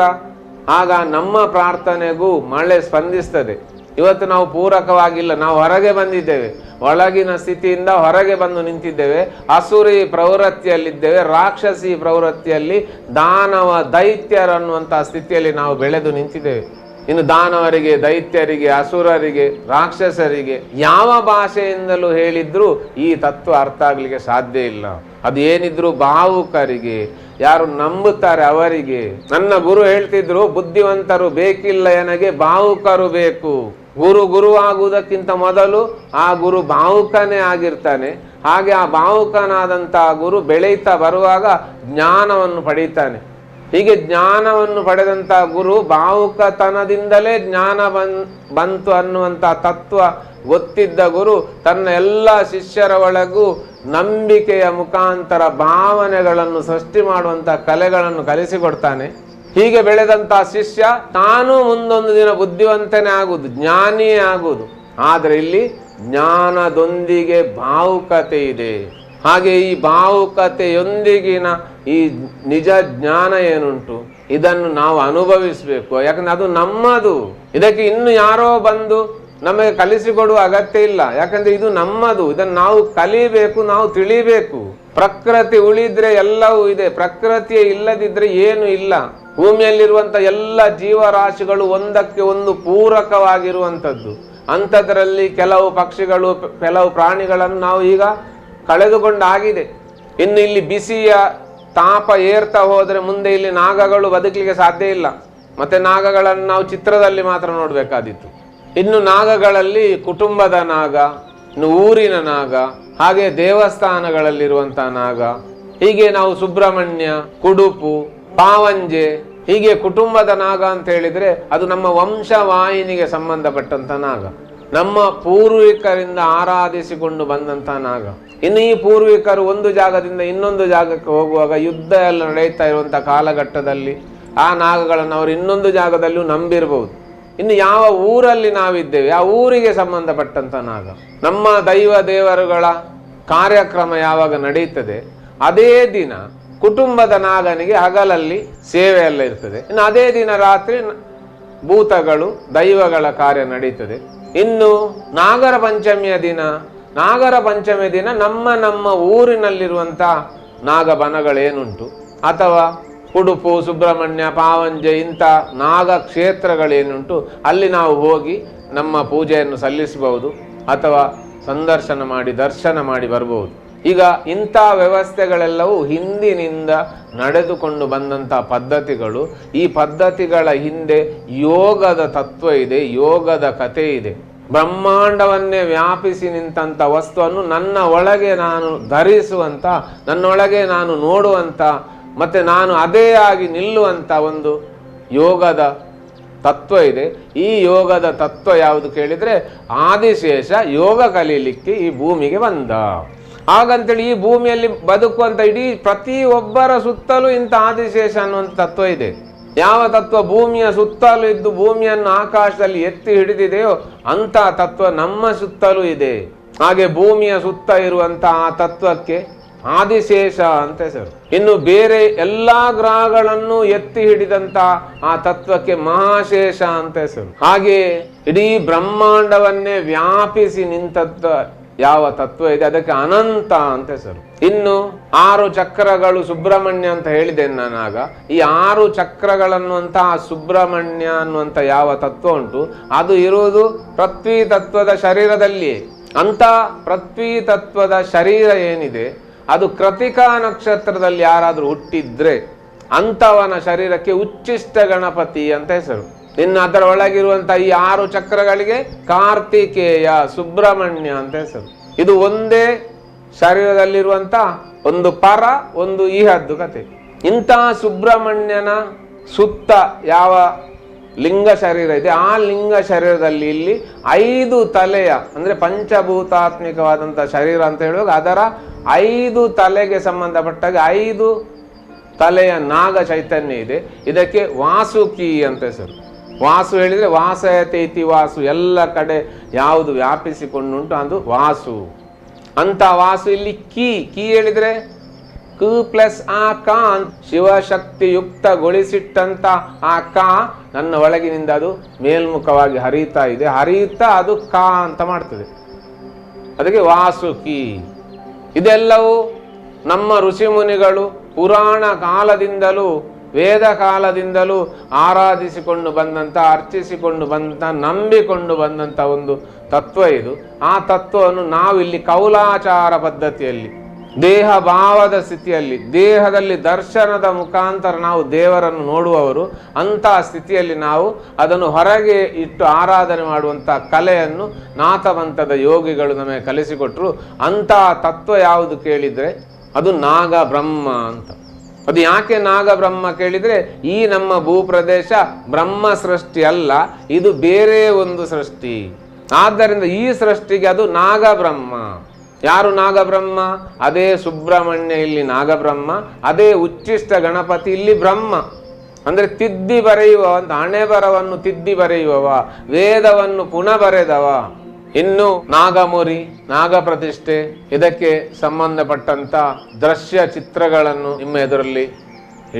ಆಗ ನಮ್ಮ ಪ್ರಾರ್ಥನೆಗೂ ಮಳೆ ಸ್ಪಂದಿಸ್ತದೆ. ಇವತ್ತು ನಾವು ಪೂರಕವಾಗಿಲ್ಲ, ನಾವು ಹೊರಗೆ ಬಂದಿದ್ದೇವೆ, ಒಳಗಿನ ಸ್ಥಿತಿಯಿಂದ ಹೊರಗೆ ಬಂದು ನಿಂತಿದ್ದೇವೆ. ಅಸುರಿ ಪ್ರವೃತ್ತಿಯಲ್ಲಿದ್ದೇವೆ, ರಾಕ್ಷಸಿ ಪ್ರವೃತ್ತಿಯಲ್ಲಿ, ದಾನವ ದೈತ್ಯರನ್ನುವಂತಹ ಸ್ಥಿತಿಯಲ್ಲಿ ನಾವು ಬೆಳೆದು ನಿಂತಿದ್ದೇವೆ. ಇನ್ನು ದಾನವರಿಗೆ, ದೈತ್ಯರಿಗೆ, ಅಸುರರಿಗೆ, ರಾಕ್ಷಸರಿಗೆ ಯಾವ ಭಾಷೆಯಿಂದಲೂ ಹೇಳಿದ್ರು ಈ ತತ್ವ ಅರ್ಥ ಆಗ್ಲಿಕ್ಕೆ ಸಾಧ್ಯ ಇಲ್ಲ. ಅದು ಏನಿದ್ರು ಭಾವುಕರಿಗೆ, ಯಾರು ನಂಬುತ್ತಾರೆ ಅವರಿಗೆ. ನನ್ನ ಗುರು ಹೇಳ್ತಿದ್ರು, ಬುದ್ಧಿವಂತರು ಬೇಕಿಲ್ಲ ನನಗೆ, ಭಾವುಕರು ಬೇಕು. ಗುರುವಾಗುವುದಕ್ಕಿಂತ ಮೊದಲು ಆ ಗುರು ಭಾವುಕನೇ ಆಗಿರ್ತಾನೆ. ಹಾಗೆ ಆ ಭಾವುಕನಾದಂತಹ ಗುರು ಬೆಳೀತಾ ಬರುವಾಗ ಜ್ಞಾನವನ್ನು ಪಡೀತಾನೆ. ಹೀಗೆ ಜ್ಞಾನವನ್ನು ಪಡೆದಂಥ ಗುರು ಭಾವುಕತನದಿಂದಲೇ ಜ್ಞಾನ ಬಂತು ಅನ್ನುವಂಥ ತತ್ವ ಗೊತ್ತಿದ್ದ ಗುರು ತನ್ನ ಎಲ್ಲ ಶಿಷ್ಯರ ಒಳಗೂ ನಂಬಿಕೆಯ ಮುಖಾಂತರ ಭಾವನೆಗಳನ್ನು ಸೃಷ್ಟಿ ಮಾಡುವಂಥ ಕಲೆಗಳನ್ನು ಕಲಿಸಿಕೊಡ್ತಾನೆ. ಹೀಗೆ ಬೆಳೆದಂಥ ಶಿಷ್ಯ ತಾನು ಮುಂದೊಂದು ದಿನ ಬುದ್ಧಿವಂತನೇ ಆಗುವುದು, ಜ್ಞಾನಿಯೇ ಆಗುವುದು. ಆದರೆ ಇಲ್ಲಿ ಜ್ಞಾನದೊಂದಿಗೆ ಭಾವುಕತೆ ಇದೆ. ಹಾಗೆ ಈ ಭಾವುಕತೆಯೊಂದಿಗಿನ ಈ ನಿಜ ಜ್ಞಾನ ಏನುಂಟು ಇದನ್ನು ನಾವು ಅನುಭವಿಸಬೇಕು. ಯಾಕಂದ್ರೆ ಅದು ನಮ್ಮದು. ಇದಕ್ಕೆ ಇನ್ನು ಯಾರೋ ಬಂದು ನಮಗೆ ಕಲಿಸಿಕೊಡುವ ಅಗತ್ಯ ಇಲ್ಲ. ಯಾಕಂದ್ರೆ ಇದು ನಮ್ಮದು. ಇದನ್ನು ನಾವು ಕಲಿಬೇಕು, ನಾವು ತಿಳಿಬೇಕು. ಪ್ರಕೃತಿ ಉಳಿದ್ರೆ ಎಲ್ಲವೂ ಇದೆ, ಪ್ರಕೃತಿಯೇ ಇಲ್ಲದಿದ್ರೆ ಏನು ಇಲ್ಲ. ಭೂಮಿಯಲ್ಲಿರುವಂಥ ಎಲ್ಲ ಜೀವರಾಶಿಗಳು ಒಂದಕ್ಕೆ ಒಂದು ಪೂರಕವಾಗಿರುವಂಥದ್ದು. ಅಂಥದ್ರಲ್ಲಿ ಕೆಲವು ಪಕ್ಷಿಗಳು, ಕೆಲವು ಪ್ರಾಣಿಗಳನ್ನು ನಾವು ಈಗ ಕಳೆದುಕೊಂಡಾಗಿದೆ. ಇನ್ನು ಇಲ್ಲಿ ಬಿಸಿಯ ತಾಪ ಏರ್ತಾ ಹೋದರೆ ಮುಂದೆ ಇಲ್ಲಿ ನಾಗಗಳು ಬದುಕಲಿಕ್ಕೆ ಸಾಧ್ಯ ಇಲ್ಲ. ಮತ್ತೆ ನಾಗಗಳನ್ನು ನಾವು ಚಿತ್ರದಲ್ಲಿ ಮಾತ್ರ ನೋಡಬೇಕಾದಿತ್ತು. ಇನ್ನು ನಾಗಗಳಲ್ಲಿ ಕುಟುಂಬದ ನಾಗ, ಇನ್ನು ಊರಿನ ನಾಗ, ಹಾಗೆ ದೇವಸ್ಥಾನಗಳಲ್ಲಿರುವಂತಹ ನಾಗ, ಹೀಗೆ ನಾವು ಸುಬ್ರಹ್ಮಣ್ಯ, ಕುಡುಪು, ಪಾವಂಜೆ, ಹೀಗೆ ಕುಟುಂಬದ ನಾಗ ಅಂತ ಹೇಳಿದ್ರೆ ಅದು ನಮ್ಮ ವಂಶವಾಹಿನಿಗೆ ಸಂಬಂಧಪಟ್ಟಂತ ನಾಗ, ನಮ್ಮ ಪೂರ್ವಿಕರಿಂದ ಆರಾಧಿಸಿಕೊಂಡು ಬಂದಂತ ನಾಗ. ಇನ್ನು ಈ ಪೂರ್ವಿಕರು ಒಂದು ಜಾಗದಿಂದ ಇನ್ನೊಂದು ಜಾಗಕ್ಕೆ ಹೋಗುವಾಗ ಯುದ್ಧ ಎಲ್ಲ ನಡೆಯುತ್ತಾ ಇರುವಂತಹ ಕಾಲಘಟ್ಟದಲ್ಲಿ ಆ ನಾಗಗಳನ್ನು ಅವರು ಇನ್ನೊಂದು ಜಾಗದಲ್ಲೂ ನಂಬಿರಬಹುದು. ಇನ್ನು ಯಾವ ಊರಲ್ಲಿ ನಾವಿದ್ದೇವೆ ಆ ಊರಿಗೆ ಸಂಬಂಧಪಟ್ಟಂತ ನಾಗ. ನಮ್ಮ ದೈವ ದೇವರುಗಳ ಕಾರ್ಯಕ್ರಮ ಯಾವಾಗ ನಡೆಯುತ್ತದೆ ಅದೇ ದಿನ ಕುಟುಂಬದ ನಾಗನಿಗೆ ಹಗಲಲ್ಲಿ ಸೇವೆ ಎಲ್ಲ ಇರ್ತದೆ. ಇನ್ನು ಅದೇ ದಿನ ರಾತ್ರಿ ಭೂತಗಳು ದೈವಗಳ ಕಾರ್ಯ ನಡೀತದೆ. ಇನ್ನು ನಾಗರ ಪಂಚಮಿಯ ದಿನ ನಮ್ಮ ಊರಿನಲ್ಲಿರುವಂಥ ನಾಗಬನಗಳೇನುಂಟು ಅಥವಾ ಉಡುಪು, ಸುಬ್ರಹ್ಮಣ್ಯ, ಪಾವಂಜೆ ಇಂಥ ನಾಗ ಕ್ಷೇತ್ರಗಳೇನುಂಟು ಅಲ್ಲಿ ನಾವು ಹೋಗಿ ನಮ್ಮ ಪೂಜೆಯನ್ನು ಸಲ್ಲಿಸಬಹುದು ಅಥವಾ ಸಂದರ್ಶನ ಮಾಡಿ ದರ್ಶನ ಮಾಡಿ ಬರಬಹುದು. ಈಗ ಇಂಥ ವ್ಯವಸ್ಥೆಗಳೆಲ್ಲವೂ ಹಿಂದಿನಿಂದ ನಡೆದುಕೊಂಡು ಬಂದಂಥ ಪದ್ಧತಿಗಳು. ಈ ಪದ್ಧತಿಗಳ ಹಿಂದೆ ಯೋಗದ ತತ್ವ ಇದೆ, ಯೋಗದ ಕಥೆ ಇದೆ. ಬ್ರಹ್ಮಾಂಡವನ್ನೇ ವ್ಯಾಪಿಸಿ ನಿಂತಹ ವಸ್ತುವನ್ನು ನನ್ನ ಒಳಗೆ ನಾನು ಧರಿಸುವಂಥ, ನನ್ನೊಳಗೆ ನಾನು ನೋಡುವಂಥ, ಮತ್ತೆ ನಾನು ಅದೇ ಆಗಿ ನಿಲ್ಲುವಂಥ ಒಂದು ಯೋಗದ ತತ್ವ ಇದೆ. ಈ ಯೋಗದ ತತ್ವ ಯಾವುದು ಕೇಳಿದರೆ ಆದಿಶೇಷ ಯೋಗ ಕಲೀಲಿಕ್ಕೆ ಈ ಭೂಮಿಗೆ ಬಂದ. ಹಾಗಂತೇಳಿ ಈ ಭೂಮಿಯಲ್ಲಿ ಬದುಕುವಂಥ ಇಡೀ ಪ್ರತಿಯೊಬ್ಬರ ಸುತ್ತಲೂ ಇಂಥ ಆದಿಶೇಷ ಅನ್ನುವಂಥ ತತ್ವ ಇದೆ. ಯಾವ ತತ್ವ ಭೂಮಿಯ ಸುತ್ತಲೂ ಇದ್ದು ಭೂಮಿಯನ್ನು ಆಕಾಶದಲ್ಲಿ ಎತ್ತಿ ಹಿಡಿದಿದೆಯೋ ಅಂಥ ತತ್ವ ನಮ್ಮ ಸುತ್ತಲೂ ಇದೆ. ಹಾಗೆ ಭೂಮಿಯ ಸುತ್ತ ಇರುವಂಥ ಆ ತತ್ವಕ್ಕೆ ಆದಿಶೇಷ ಅಂತ ಹೆಸರು. ಇನ್ನು ಬೇರೆ ಎಲ್ಲಾ ಗ್ರಹಗಳನ್ನು ಎತ್ತಿ ಹಿಡಿದಂತ ಆ ತತ್ವಕ್ಕೆ ಮಹಾಶೇಷ ಅಂತ ಹೆಸರು. ಹಾಗೆ ಇಡೀ ಬ್ರಹ್ಮಾಂಡವನ್ನೇ ವ್ಯಾಪಿಸಿ ನಿಂತದ್ದ ಯಾವ ತತ್ವ ಇದೆ ಅದಕ್ಕೆ ಅನಂತ ಅಂತ ಹೆಸರು. ಇನ್ನು 6 ಚಕ್ರಗಳು ಸುಬ್ರಹ್ಮಣ್ಯ ಅಂತ ಹೇಳಿದೆ ನಾನಾಗ. ಈ 6 ಚಕ್ರಗಳನ್ನುವಂತಹ ಸುಬ್ರಹ್ಮಣ್ಯ ಅನ್ನುವಂಥ ಯಾವ ತತ್ವ ಉಂಟು ಅದು ಇರುವುದು ಪೃಥ್ವಿ ತತ್ವದ ಶರೀರದಲ್ಲಿ. ಅಂತ ಪೃಥ್ವಿ ತತ್ವದ ಶರೀರ ಏನಿದೆ ಅದು ಕೃತಿಕಾ ನಕ್ಷತ್ರದಲ್ಲಿ ಯಾರಾದರೂ ಹುಟ್ಟಿದ್ರೆ ಅಂಥವನ ಶರೀರಕ್ಕೆ ಉಚ್ಚಿಷ್ಟ ಗಣಪತಿ ಅಂತ ಹೆಸರು. ಇನ್ನು ಅದರ ಒಳಗಿರುವಂಥ ಈ 6 ಚಕ್ರಗಳಿಗೆ ಕಾರ್ತಿಕೇಯ, ಸುಬ್ರಹ್ಮಣ್ಯ ಅಂತ ಹೆಸರು. ಇದು ಒಂದೇ ಶರೀರದಲ್ಲಿರುವಂಥ ಒಂದು ಪರ ಒಂದು ಈಹದ್ದು ಕತೆ. ಇಂತಹ ಸುಬ್ರಹ್ಮಣ್ಯನ ಸುತ್ತ ಯಾವ ಲಿಂಗ ಶರೀರ ಇದೆ ಆ ಲಿಂಗ ಶರೀರದಲ್ಲಿ ಇಲ್ಲಿ 5 ತಲೆಯ ಅಂದರೆ ಪಂಚಭೂತಾತ್ಮಿಕವಾದಂಥ ಶರೀರ ಅಂತ ಹೇಳುವಾಗ ಅದರ 5 ತಲೆಗೆ ಸಂಬಂಧಪಟ್ಟಾಗ 5 ತಲೆಯ ನಾಗ ಚೈತನ್ಯ ಇದೆ. ಇದಕ್ಕೆ ವಾಸುಕಿ ಅಂತ ಹೆಸರು. ವಾಸು ಹೇಳಿದರೆ ವಾಸಯತೆ ಇತಿ ವಾಸು, ಎಲ್ಲ ಕಡೆ ಯಾವುದು ವ್ಯಾಪಿಸಿಕೊಂಡುಂಟು ಅದು ವಾಸು ಅಂತ. ವಾಸು ಇಲ್ಲಿ ಕೀ ಹೇಳಿದರೆ ಕು ಪ್ಲಸ್ ಆ ಕ ಅಂತ ಶಿವಶಕ್ತಿಯುಕ್ತಗೊಳಿಸಿಟ್ಟಂತ ಆ ಕ ನನ್ನ ಒಳಗಿನಿಂದ ಅದು ಮೇಲ್ಮುಖವಾಗಿ ಹರಿಯುತ್ತಾ ಇದೆ. ಹರಿಯುತ್ತಾ ಅದು ಕ ಅಂತ ಮಾಡ್ತದೆ, ಅದಕ್ಕೆ ವಾಸುಕಿ. ಇದೆಲ್ಲವೂ ನಮ್ಮ ಋಷಿಮುನಿಗಳು ಪುರಾಣ ಕಾಲದಿಂದಲೂ ವೇದ ಕಾಲದಿಂದಲೂ ಆರಾಧಿಸಿಕೊಂಡು ಬಂದಂಥ, ಅರ್ಚಿಸಿಕೊಂಡು ಬಂದಂಥ, ನಂಬಿಕೊಂಡು ಬಂದಂಥ ಒಂದು ತತ್ವ ಇದು. ಆ ತತ್ವವನ್ನು ನಾವಿಲ್ಲಿ ಕೌಲಾಚಾರ ಪದ್ಧತಿಯಲ್ಲಿ ದೇಹ ಭಾವದ ಸ್ಥಿತಿಯಲ್ಲಿ ದೇಹದಲ್ಲಿ ದರ್ಶನದ ಮುಖಾಂತರ ನಾವು ದೇವರನ್ನು ನೋಡುವವರು. ಅಂಥ ಸ್ಥಿತಿಯಲ್ಲಿ ನಾವು ಅದನ್ನು ಹೊರಗೆ ಇಟ್ಟು ಆರಾಧನೆ ಮಾಡುವಂಥ ಕಲೆಯನ್ನು ನಾಥವಂತದ ಯೋಗಿಗಳು ನಮಗೆ ಕಲಿಸಿಕೊಟ್ರು. ಅಂಥ ತತ್ವ ಯಾವುದು ಕೇಳಿದರೆ ಅದು ನಾಗ ಬ್ರಹ್ಮ ಅಂತ. ಅದು ಯಾಕೆ ನಾಗ ಬ್ರಹ್ಮ ಕೇಳಿದರೆ ಈ ನಮ್ಮ ಭೂಪ್ರದೇಶ ಬ್ರಹ್ಮ ಸೃಷ್ಟಿ ಅಲ್ಲ, ಇದು ಬೇರೆ ಒಂದು ಸೃಷ್ಟಿ. ಆದ್ದರಿಂದ ಈ ಸೃಷ್ಟಿಗೆ ಅದು ನಾಗಬ್ರಹ್ಮ. ಯಾರು ನಾಗಬ್ರಹ್ಮ? ಅದೇ ಸುಬ್ರಹ್ಮಣ್ಯ ಇಲ್ಲಿ ನಾಗಬ್ರಹ್ಮ, ಅದೇ ಉಚ್ಚಿಷ್ಟ ಗಣಪತಿ ಇಲ್ಲಿ ಬ್ರಹ್ಮ. ಅಂದರೆ ತಿದ್ದಿ ಬರೆಯುವ ಅಂತ, ಹಣೆ ಬರವನ್ನು ತಿದ್ದಿ ಬರೆಯುವವ, ವೇದವನ್ನು ಪುನಃ ಬರೆದವ. ಇನ್ನು ನಾಗಮುರಿ, ನಾಗ ಪ್ರತಿಷ್ಠೆ, ಇದಕ್ಕೆ ಸಂಬಂಧಪಟ್ಟಂತ ದೃಶ್ಯ ಚಿತ್ರಗಳನ್ನು ನಿಮ್ಮ ಎದುರಲ್ಲಿ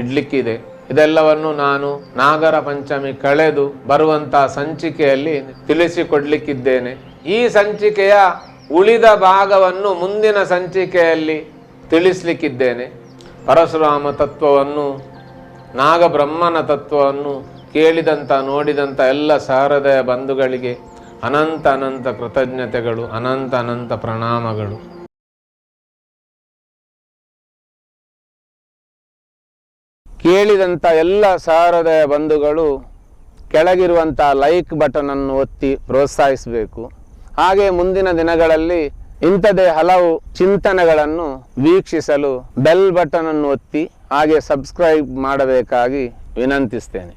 ಇಡ್ಲಿಕ್ಕಿದೆ. ಇದೆಲ್ಲವನ್ನು ನಾನು ನಾಗರ ಪಂಚಮಿ ಕಳೆದು ಬರುವಂತ ಸಂಚಿಕೆಯಲ್ಲಿ ತಿಳಿಸಿಕೊಡ್ಲಿಕ್ಕಿದ್ದೇನೆ. ಈ ಸಂಚಿಕೆಯ ಉಳಿದ ಭಾಗವನ್ನು ಮುಂದಿನ ಸಂಚಿಕೆಯಲ್ಲಿ ತಿಳಿಸ್ಲಿಕ್ಕಿದ್ದೇನೆ. ಪರಶುರಾಮ ತತ್ವವನ್ನು, ನಾಗಬ್ರಹ್ಮನ ತತ್ವವನ್ನು ಕೇಳಿದಂಥ ನೋಡಿದಂಥ ಎಲ್ಲ ಸಹೃದಯ ಬಂಧುಗಳಿಗೆ ಅನಂತ ಅನಂತ ಕೃತಜ್ಞತೆಗಳು, ಅನಂತ ಅನಂತ ಪ್ರಣಾಮಗಳು. ಕೇಳಿದಂಥ ಎಲ್ಲ ಸಹೃದಯ ಬಂಧುಗಳು ಕೆಳಗಿರುವಂಥ ಲೈಕ್ ಬಟನ್ ಅನ್ನು ಒತ್ತಿ ಪ್ರೋತ್ಸಾಹಿಸಬೇಕು. ಹಾಗೆ ಮುಂದಿನ ದಿನಗಳಲ್ಲಿ ಇಂಥದೇ ಹಲವು ಚಿಂತನೆಗಳನ್ನು ವೀಕ್ಷಿಸಲು ಬೆಲ್ ಬಟನ್ ಅನ್ನು ಒತ್ತಿ ಹಾಗೆ ಸಬ್ಸ್ಕ್ರೈಬ್ ಮಾಡಬೇಕಾಗಿ ವಿನಂತಿಸ್ತೇನೆ.